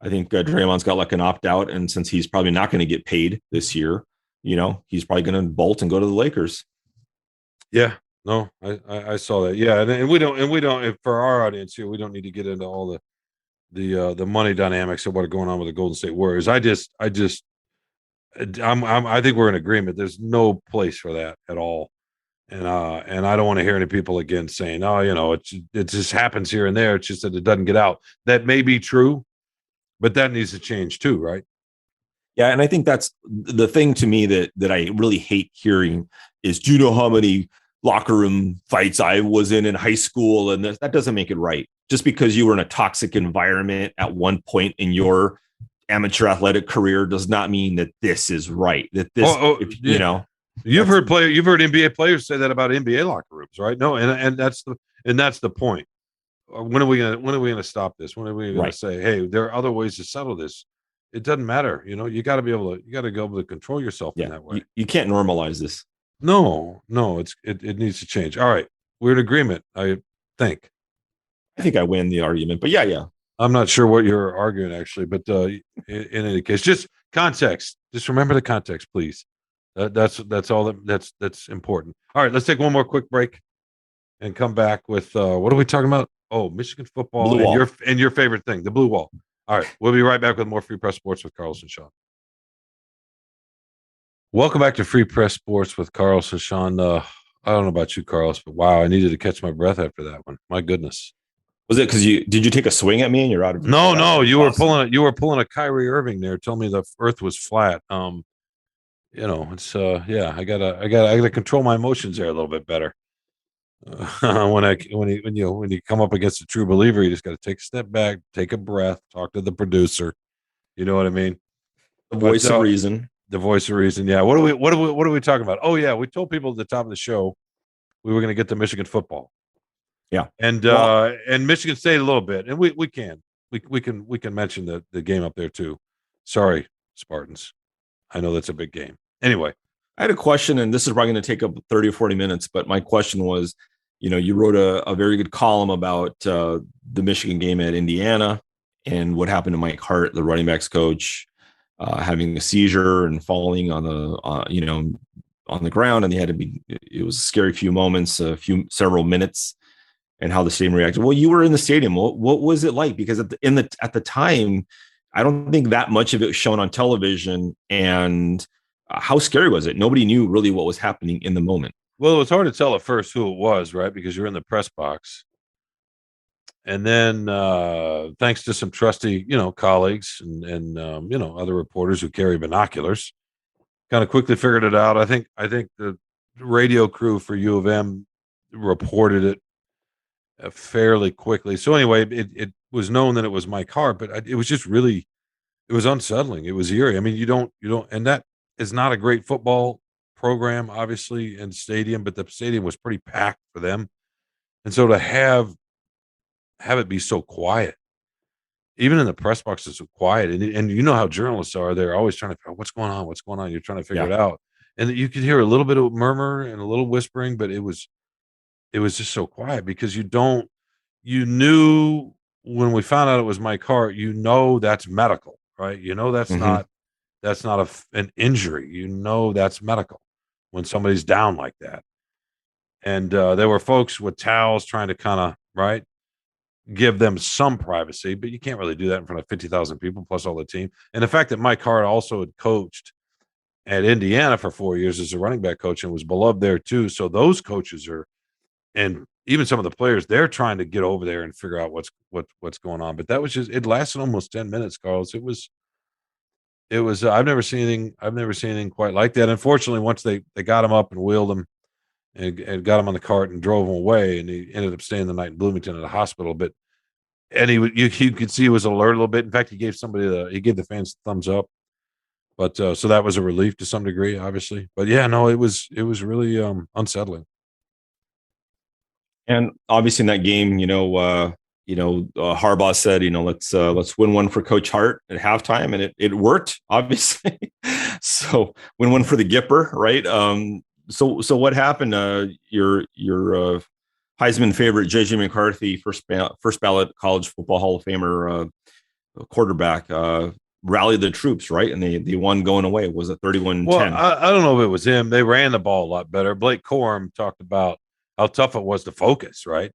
I think Draymond's got like an opt out, and since he's probably not going to get paid this year. He's probably going to bolt and go to the Lakers. Yeah, no, I saw that. Yeah, and we don't. For our audience here, we don't need to get into all the money dynamics of what are going on with the Golden State Warriors. I think we're in agreement. There's no place for that at all, and I don't want to hear any people again saying, "Oh, it just happens here and there. It's just that it doesn't get out." That may be true, but that needs to change too, right? Yeah, and I think that's the thing to me that I really hate hearing is, do you know how many locker room fights I was in high school, and that doesn't make it right. Just because you were in a toxic environment at one point in your amateur athletic career does not mean that this is right. That this, you know, you've heard NBA players say that about NBA locker rooms, right? No, and that's the point. When are we gonna stop this? When are we gonna say, hey, there are other ways to settle this? It doesn't matter. You got to be able to control yourself in that way. You can't normalize this. No, it needs to change. All right, we're in agreement. I think I win the argument, but yeah. I'm not sure what you're arguing actually, but in any case, just context. Just remember the context, please. That's all that's important. All right, let's take one more quick break and come back with what are we talking about? Oh, Michigan football and your favorite thing, the blue wall. All right, we'll be right back with more Free Press Sports with Carlos and Shawn. Welcome back to Free Press Sports with Carlos and Shawn. I don't know about you, Carlos, but wow, I needed to catch my breath after that one. My goodness. Was it because did you take a swing at me and you're out of? No, you were pulling a Kyrie Irving there, telling me the Earth was flat. It's I gotta control my emotions there a little bit better. When you come up against a true believer, you just got to take a step back, take a breath, talk to the producer. You know what I mean? The voice of reason. The voice of reason. Yeah. What are we talking about? Oh yeah, we told people at the top of the show we were going to get to Michigan football. Yeah. And Michigan State a little bit, and we can mention the game up there too. Sorry, Spartans. I know that's a big game. Anyway, I had a question, and this is probably going to take up 30 or 40 minutes, but my question was, you wrote a very good column about the Michigan game at Indiana and what happened to Mike Hart, the running backs coach, having a seizure and falling on the ground, and it was a scary few moments, several minutes, and how the stadium reacted. Well, you were in the stadium. What was it like? Because at the time, I don't think that much of it was shown on television, and how scary was it? Nobody knew really what was happening in the moment. Well, it was hard to tell at first who it was, right? Because you're in the press box. And then thanks to some trusty, colleagues and other reporters who carry binoculars, kind of quickly figured it out. I think the radio crew for U of M reported it fairly quickly. So anyway, it was known that it was Mike Hart, but it was just really, it was unsettling. It was eerie. I mean, you don't, and that is not a great football program, obviously, in stadium, but the stadium was pretty packed for them. And so to have it be so quiet, even in the press box, it's so quiet. And you know how journalists are, they're always trying to figure out what's going on. You're trying to figure it out. And you could hear a little bit of murmur and a little whispering, but it was just so quiet because you knew when we found out it was Mike Hart, that's medical, right? That's not an injury. That's medical when somebody's down like that. And there were folks with towels trying to kind of, right, give them some privacy, but you can't really do that in front of 50,000 people plus all the team. And the fact that Mike Hart also had coached at Indiana for 4 years as a running back coach and was beloved there too. So those coaches and even some of the players, they're trying to get over there and figure out what's going on. But that was it lasted almost 10 minutes, Carlos. It was I've never seen anything quite like that. Unfortunately, once they got him up and wheeled him and got him on the cart and drove him away, and he ended up staying the night in Bloomington at a hospital. But you could see he was alert a little bit. In fact, he gave the fans the thumbs up. But so that was a relief to some degree, obviously. But yeah, no, it was really unsettling. And obviously in that game, Harbaugh said, let's win one for Coach Hart at halftime, and it worked, obviously. So win one for the Gipper, right? So what happened? Your Heisman favorite JJ McCarthy, first ballot College Football Hall of Famer quarterback, rallied the troops, right? And they won going away. It was a 31-10. Well, I don't know if it was him. They ran the ball a lot better. Blake Corum talked about how tough it was to focus, right?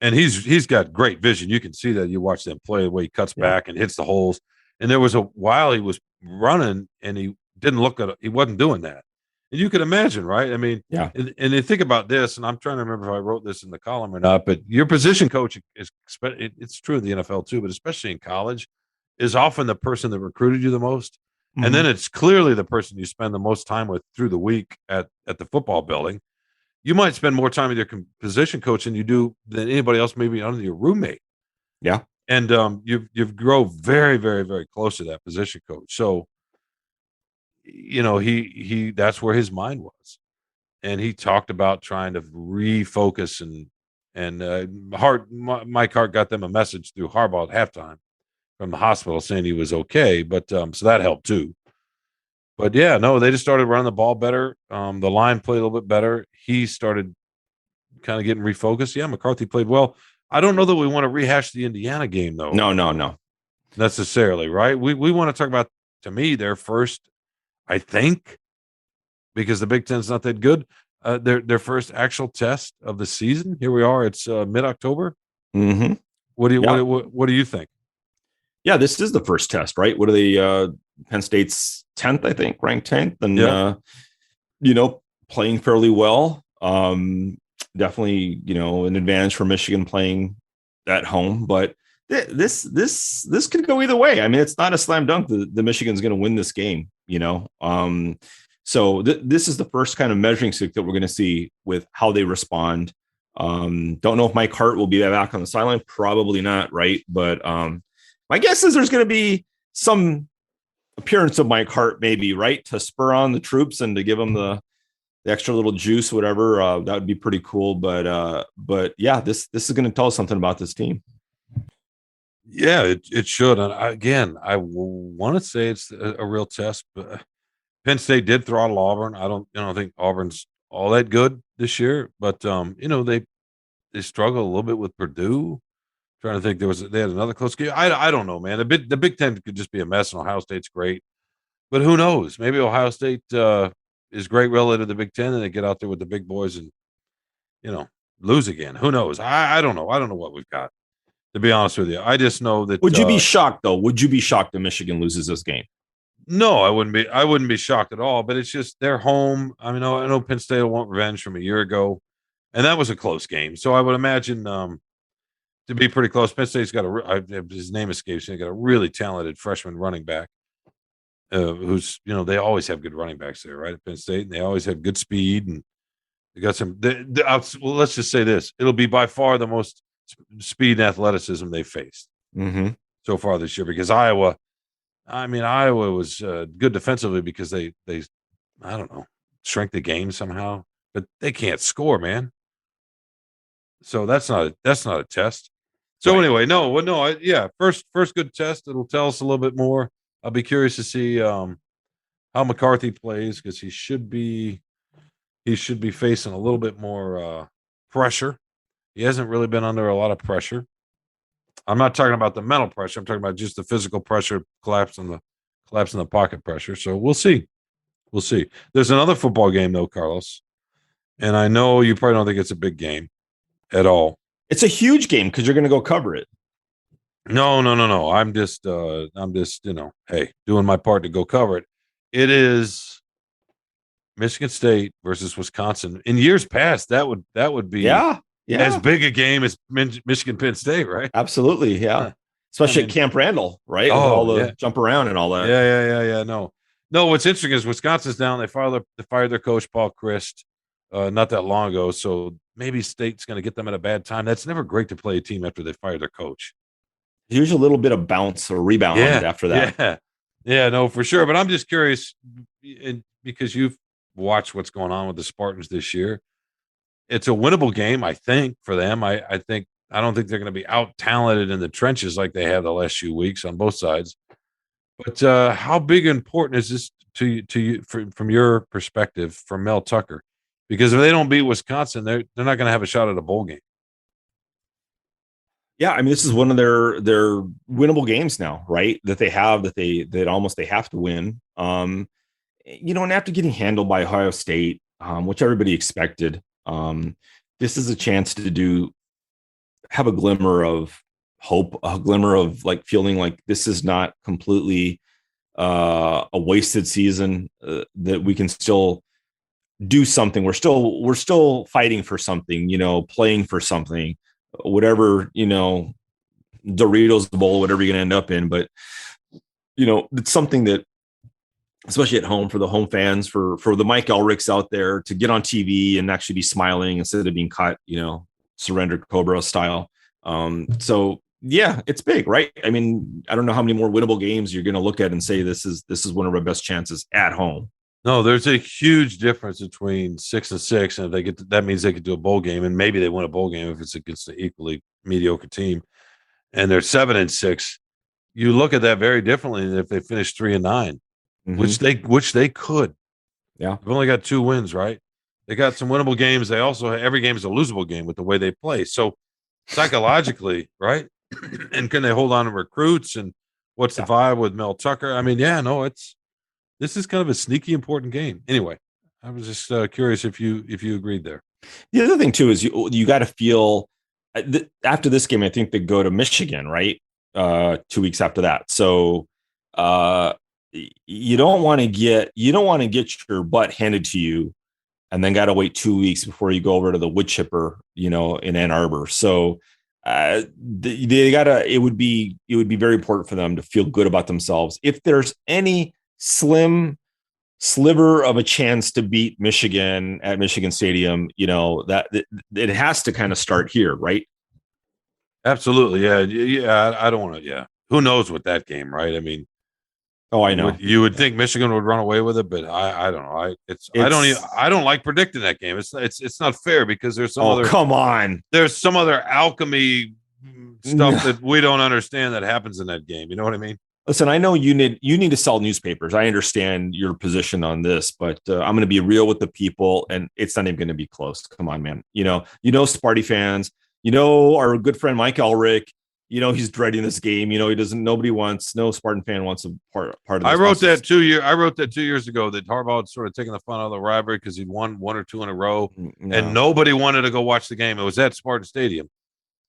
And he's got great vision. You can see that. You watch them play the way he cuts back and hits the holes. And there was a while he was running and he didn't look at it. He wasn't doing that. And you can imagine, right? I mean, and you think about this, and I'm trying to remember if I wrote this in the column or not, but your position coach it's true in the NFL too, but especially in college, is often the person that recruited you the most. Mm-hmm. And then it's clearly the person you spend the most time with through the week at the football building. you might spend more time with your position coach than anybody else, maybe under your roommate. Yeah. And you've grown very, very, very close to that position coach. So, he that's where his mind was. And he talked about trying to refocus Mike Hart got them a message through Harbaugh at halftime from the hospital saying he was okay. But so that helped too. But yeah, no, they just started running the ball better. The line played a little bit better. He started kind of getting refocused. Yeah, McCarthy played well. I don't know that we want to rehash the Indiana game though. No. Necessarily, right? We want to talk about, to me, their first, I think, because the Big Ten's not that good. Their first actual test of the season. Here we are. It's mid-October. Mm-hmm. What do you think? Yeah, this is the first test, right? What are they? Penn State's 10th, I think, ranked 10th, and playing fairly well. Definitely, an advantage for Michigan playing at home, but this could go either way. I mean, it's not a slam dunk that the Michigan's going to win this game. So this is the first kind of measuring stick that we're going to see with how they respond. Don't know if Mike Hart will be back on the sideline. Probably not, right? But my guess is there's going to be some appearance of Mike Hart, maybe, right, to spur on the troops and to give them the extra little juice, whatever. That would be pretty cool. But yeah, this is going to tell us something about this team. Yeah, it should. And I want to say it's a real test, but Penn State did throttle Auburn. I don't think Auburn's all that good this year, but they struggle a little bit with Purdue. Trying to think, they had another close game. I don't know, man. The Big Ten could just be a mess, and Ohio State's great, but who knows? Maybe Ohio State is great relative to the Big Ten, and they get out there with the big boys and lose again. Who knows? I don't know. I don't know what we've got, to be honest with you. I just know that. Would you be shocked though? Would you be shocked if Michigan loses this game? No, I wouldn't be. I wouldn't be shocked at all. But it's just they're home. I mean, I know Penn State will want revenge from a year ago, and that was a close game. So I would imagine to be pretty close. Penn State's got his name escapes me. They got a really talented freshman running back, who's they always have good running backs there, right, at Penn State, and they always have good speed, and they got some. Well, let's just say this: it'll be by far the most speed and athleticism they've faced so far this year, because Iowa was good defensively because they I don't know, shrank the game somehow, but they can't score, man. So that's not a test. So anyway, first good test. It'll tell us a little bit more. I'll be curious to see how McCarthy plays, because he should be facing a little bit more pressure. He hasn't really been under a lot of pressure. I'm not talking about the mental pressure. I'm talking about just the physical pressure, collapse in the pocket pressure. So we'll see. There's another football game though, Carlos, and I know you probably don't think it's a big game at all. It's a huge game because you're going to go cover it. No. I'm just hey, doing my part to go cover it. It is Michigan State versus Wisconsin. In years past, that would be as big a game as Michigan-Penn State, right? Absolutely, yeah. Especially at Camp Randall, right? Oh, with all the jump around and all that. Yeah. No. What's interesting is Wisconsin's down. They fired their coach Paul Christ not that long ago. So maybe State's going to get them at a bad time. That's never great to play a team after they fire their coach. Here's a little bit of bounce or rebound after that. Yeah, no, for sure. But I'm just curious, because you've watched what's going on with the Spartans this year. It's a winnable game, I think, for them. I don't think they're going to be out talented in the trenches like they have the last few weeks on both sides. But how big and important is this to you from your perspective, from Mel Tucker? Because if they don't beat Wisconsin, they're not going to have a shot at a bowl game. Yeah, I mean, this is one of their winnable games now, right? That they have that they have to win. And after getting handled by Ohio State, which everybody expected, this is a chance to have a glimmer of hope, a glimmer of like feeling like this is not completely a wasted season, that we can still do something. We're still fighting for something, playing for something, whatever, Doritos Bowl, whatever you're going to end up in. But, it's something that especially at home for the home fans, for the Mike Elricks out there to get on TV and actually be smiling instead of being caught, surrender Cobra style. So yeah, it's big, right? I mean, I don't know how many more winnable games you're going to look at and say this is one of our best chances at home. No, there's a huge difference between 6-6, and if they get that means they could do a bowl game, and maybe they win a bowl game if it's against an equally mediocre team. And they're 7-6. You look at that very differently than if they finish 3-9, which they could. Yeah, they've only got 2 wins, right? They got some winnable games. They also every game is a losable game with the way they play. So psychologically, right? And can they hold on to recruits? And what's the vibe with Mel Tucker? I mean, this is kind of a sneaky important game. Anyway, I was just curious if you agreed there. The other thing too is you got to feel after this game. I think they go to Michigan, right? 2 weeks after that. So you don't want to get your butt handed to you, and then got to wait 2 weeks before you go over to the wood chipper, in Ann Arbor. So it would be very important for them to feel good about themselves. If there's any slim sliver of a chance to beat Michigan at Michigan Stadium, that it has to kind of start here, right? Absolutely. Yeah. I don't want to. Yeah. Who knows with that game, right? I mean, I know you would think Michigan would run away with it, but I don't know. I don't like predicting that game. It's not fair because there's some there's some other alchemy stuff that we don't understand that happens in that game. You know what I mean? Listen, I know you need to sell newspapers. I understand your position on this, but I'm going to be real with the people, and it's not even going to be close. Come on, man. Sparty fans. Our good friend Mike Elrick. He's dreading this game. No Spartan fan wants a part of this. I wrote that 2 years ago that Harbaugh had sort of taken the fun out of the rivalry because he'd won 1 or 2 in a row, and nobody wanted to go watch the game. It was at Spartan Stadium.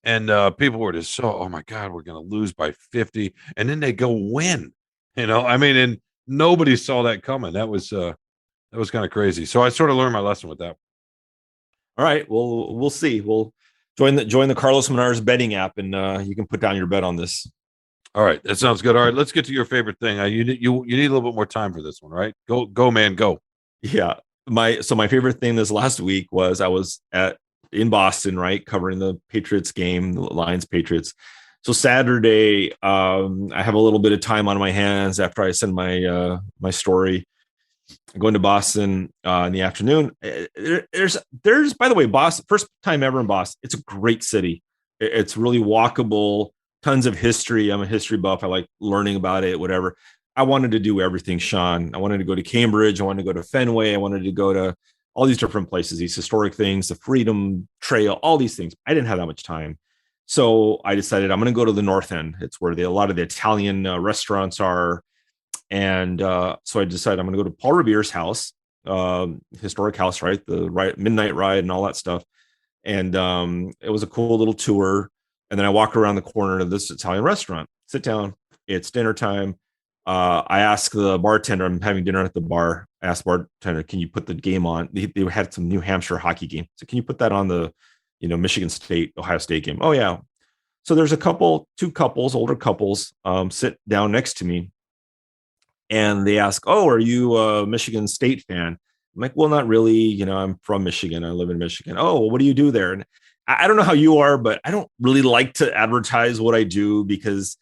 And people were just oh my God, we're going to lose by 50. And then they go win, and nobody saw that coming. That was kind of crazy. So I sort of learned my lesson with that. All right. Well, we'll see. We'll join the Carlos Menar's betting app, and you can put down your bet on this. All right. That sounds good. All right. Let's get to your favorite thing. You need a little bit more time for this one, right? Go, man, go. Yeah. My favorite thing this last week was I was in Boston, right, covering the Patriots game, the Lions Patriots. So Saturday, I have a little bit of time on my hands after I send my story. I'm going to Boston in the afternoon. There's by the way, Boston, first time ever in Boston. It's a great city. It's really walkable, tons of history. I'm a history buff. I like learning about it, whatever. I wanted to do everything, Shawn. I wanted to go to Cambridge. I wanted to go to Fenway. I wanted to go to all these different places, these historic things, the Freedom Trail, all these things. I didn't have that much time. So I decided I'm going to go to the North End. It's where a lot of the Italian restaurants are. And so I decided I'm going to go to Paul Revere's house, historic house, right? The midnight ride and all that stuff. And it was a cool little tour. And then I walk around the corner to this Italian restaurant, sit down. It's dinner time. I asked the bartender, I'm having dinner at the bar. I asked the bartender, can you put the game on? They had some New Hampshire hockey game. So can you put that on the, Michigan State, Ohio State game? Oh yeah. So there's two couples, older couples, sit down next to me. And they ask, oh, are you a Michigan State fan? I'm like, well, not really. I'm from Michigan. I live in Michigan. Oh, well, what do you do there? And I don't know how you are, but I don't really like to advertise what I do because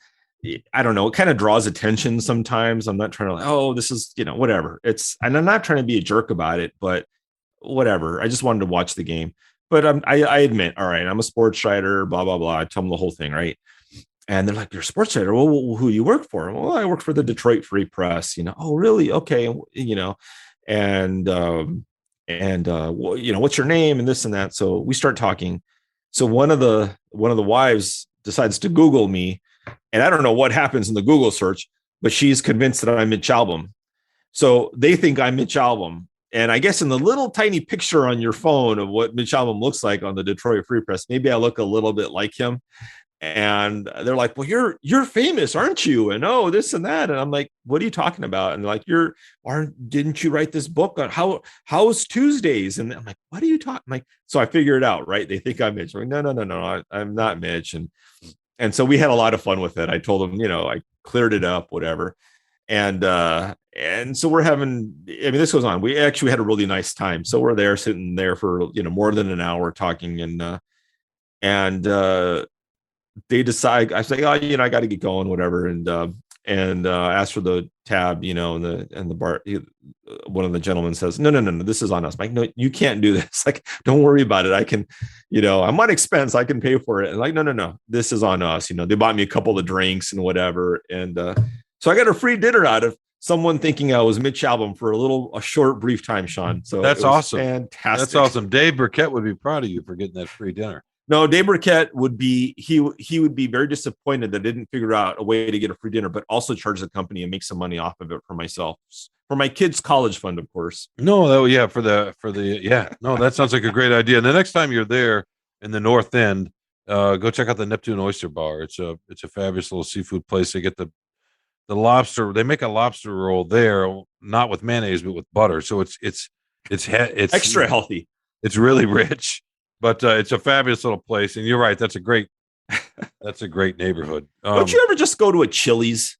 I don't know. It kind of draws attention sometimes. I'm not trying to this is, whatever. And I'm not trying to be a jerk about it, but whatever. I just wanted to watch the game. But I admit, all right, I'm a sports writer, blah, blah, blah. I tell them the whole thing, right? And they're like, you're a sports writer. Well, who you work for? Well, I work for the Detroit Free Press. Oh, really? Okay. And what's your name and this and that. So we start talking. So one of the wives decides to Google me, and I don't know what happens in the Google search, but she's convinced that I'm Mitch Albom. So they think I'm Mitch Albom. And I guess in the little tiny picture on your phone of what Mitch Albom looks like on the Detroit Free Press, maybe I look a little bit like him. And they're like, well, you're famous, aren't you? And this and that. And I'm like, what are you talking about? And they're like, didn't you write this book on how's Tuesdays? And I'm like, what are you talking? I'm like, so I figure it out, right? They think I'm Mitch. I'm like, no, I'm not Mitch. And so we had a lot of fun with it. I told them, I cleared it up, whatever. And so we're having, I mean, this goes on. We actually had a really nice time. So we're there sitting there for, more than an hour talking, and they decide, I say, oh, I got to get going, whatever. And ask for the tab, and the bar, one of the gentlemen says, no, this is on us. I'm like, no, you can't do this. Like, don't worry about it. I can, I'm on expense. I can pay for it. And like, no, this is on us. They bought me a couple of drinks and whatever. And so I got a free dinner out of someone thinking I was Mitch Albom for a short, brief time, Shawn. So that's awesome. Fantastic. That's awesome. Dave Burkett would be proud of you for getting that free dinner. No, Dave Burkett would be, he would be very disappointed that I didn't figure out a way to get a free dinner, but also charge the company and make some money off of it for myself, for my kids' college fund, of course. No, that sounds like a great idea. And the next time you're there in the North End, go check out the Neptune Oyster Bar. It's a fabulous little seafood place. They get the lobster. They make a lobster roll there, not with mayonnaise, but with butter. So it's extra healthy. It's really rich. But it's a fabulous little place, and you're right. That's a great neighborhood. Don't you ever just go to a Chili's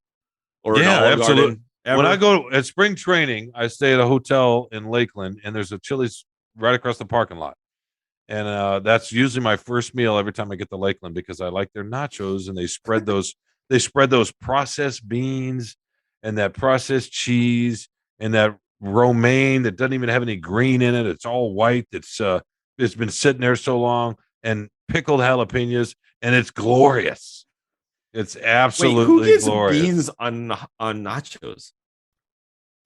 or an Olive absolutely. Garden? When I go at spring training, I stay at a hotel in Lakeland, and there's a Chili's right across the parking lot, and that's usually my first meal every time I get to Lakeland because I like their nachos, and they spread those processed beans and that processed cheese and that romaine that doesn't even have any green in it. It's all white. It's been sitting there so long, and pickled jalapenos, and it's glorious. It's absolutely who gets glorious. Beans on nachos?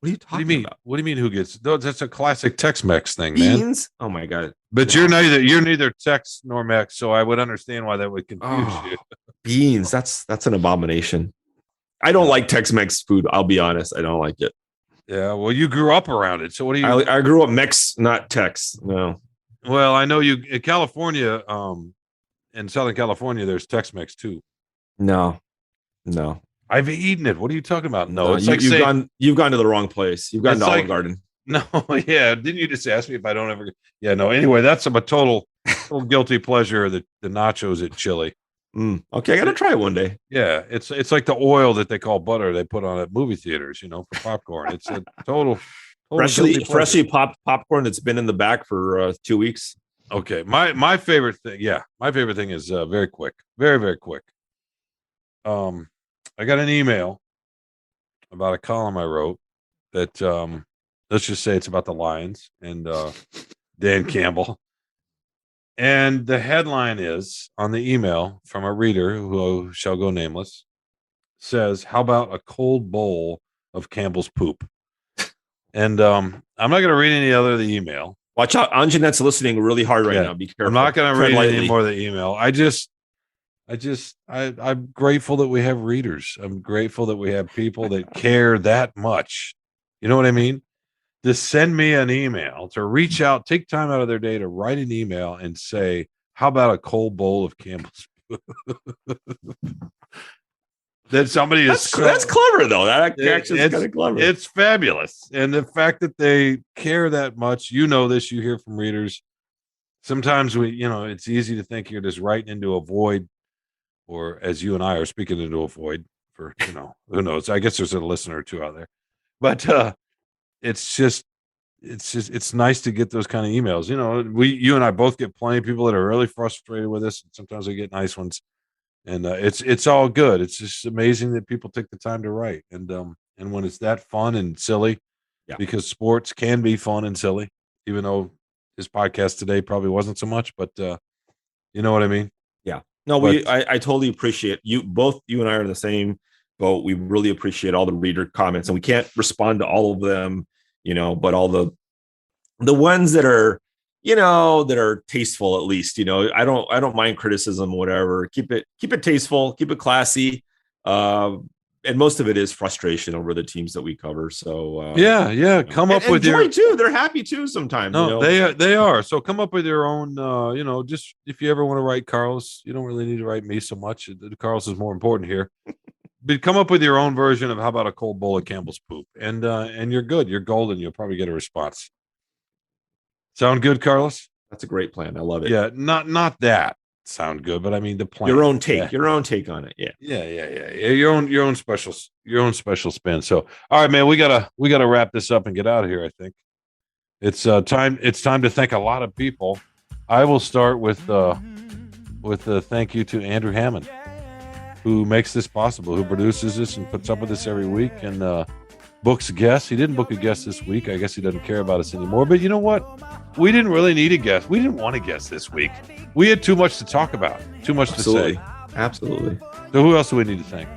What are you talking about? What do you mean? Who gets? That's a classic Tex-Mex thing, beans? Man. Oh my god! But you're neither Tex nor Mex, so I would understand why that would confuse you. Beans? That's an abomination. I don't like Tex-Mex food. I'll be honest. I don't like it. Yeah. Well, you grew up around it, so what do you? I grew up Mex, not Tex. No. Well, I know you in California, in Southern California, there's Tex-Mex too. No. I've eaten it. What are you talking about? No, it's you've gone to the wrong place. You've gone to Olive Garden. No, yeah. Didn't you just ask me if I don't ever? Yeah, no. Anyway, that's a total guilty pleasure. The nachos at Chili. Okay, I gotta try it one day. Yeah, it's like the oil that they call butter they put on at movie theaters, for popcorn. It's a total freshly popped popcorn that's been in the back for 2 weeks. Okay, my favorite thing, is very quick, very very quick. I got an email about a column I wrote that let's just say it's about the Lions and Dan Campbell, and the headline is on the email from a reader who shall go nameless, says, "How about a cold bowl of Campbell's poop?" And I'm not going to read any other of the email. Watch out. Anjanette's listening really hard right now. Be careful. I'm not going to read any more of the email. I'm grateful that we have readers. I'm grateful that we have people that care that much. You know what I mean? To send me an email, to reach out, take time out of their day to write an email and say, how about a cold bowl of Campbell's poop? That somebody that's clever though. That actually is kind of clever. It's fabulous. And the fact that they care that much, you hear from readers. Sometimes it's easy to think you're just writing into a void, or as you and I are speaking into a void for, who knows? I guess there's a listener or two out there, but it's nice to get those kind of emails. You and I both get plenty of people that are really frustrated with us. And sometimes we get nice ones. And it's all good. It's just amazing that people take the time to write. And when it's that fun and silly, because sports can be fun and silly, even though this podcast today probably wasn't so much, but you know what I mean? Yeah. No, I totally appreciate you. Both you and I are in the same boat. We really appreciate all the reader comments, and we can't respond to all of them, but all the ones that are, that are tasteful, at least, I don't mind criticism, whatever. Keep it tasteful, keep it classy. And most of it is frustration over the teams that we cover. So come up with your too. They're happy too sometimes. No, they are. So come up with your own, just if you ever want to write Carlos, you don't really need to write me so much. Carlos is more important here. But come up with your own version of how about a cold bowl of Campbell's poop, and you're good. You're golden. You'll probably get a response. Sound good, Carlos? That's a great plan. I love it. Yeah, not that. sound good, but I mean the plan. Your own take on it. Yeah. Yeah. Your own special spin. So, all right, man, we gotta wrap this up and get out of here. I think it's time. It's time to thank a lot of people. I will start with a thank you to Andrew Hammond, who makes this possible, who produces this and puts up with this every week and books guests. He didn't book a guest this week. I guess he doesn't care about us anymore. But you know what? We didn't really need a guest. We didn't want a guest this week. We had too much to talk about, too much to say. Absolutely. So who else do we need to thank?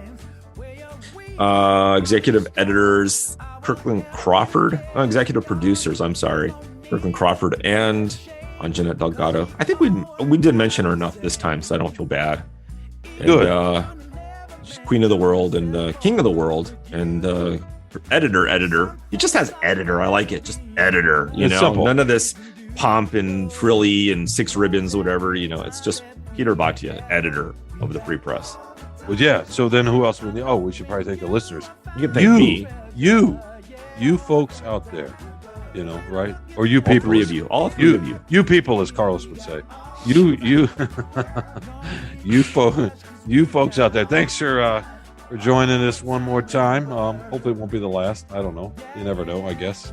Executive editors, Kirkland Crawford. Executive producers, I'm sorry. Kirkland Crawford and Jeanette Delgado. I think we did mention her enough this time, so I don't feel bad. And, good. She's Queen of the World and King of the World and editor. He just has editor. I like it. Just editor. You know, simple. None of this pomp and frilly and 6 ribbons, whatever. You know, it's just Peter Bhatia, editor of the Free Press. Well, yeah. So then who else would we need? Oh, we should probably thank the listeners. You can thank me. You folks out there, you know, right? Or you people. All three of you. You people, as Carlos would say. You folks out there. Thanks for joining us one more time. Hopefully it won't be the last. I don't know. You never know, I guess.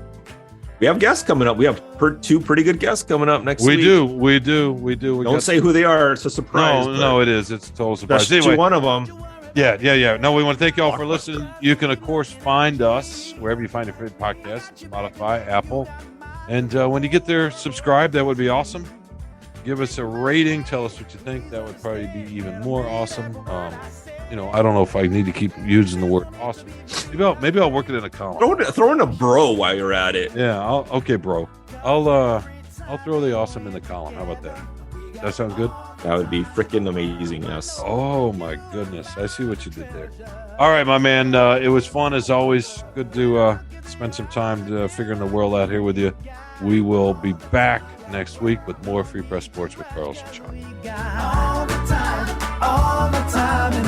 We have guests coming up. We have 2 pretty good guests coming up next week. We do. Don't say who they are. It's a surprise. No, it is. It's a total surprise. That's anyway, one of them. Yeah. No, we want to thank you all for listening. You can, of course, find us wherever you find your favorite podcast, Spotify, Apple. And when you get there, subscribe. That would be awesome. Give us a rating. Tell us what you think. That would probably be even more awesome. You know, I don't know if I need to keep using the word awesome. Maybe I'll work it in a column. Throw in a bro while you're at it. Yeah. Okay, bro. I'll throw the awesome in the column. How about that? That sounds good. That would be freaking amazing. Yes. Oh my goodness. I see what you did there. All right, my man. It was fun as always. Good to spend some time figuring the world out here with you. We will be back next week with more Free Press Sports with Carlos and Shawn. All the time.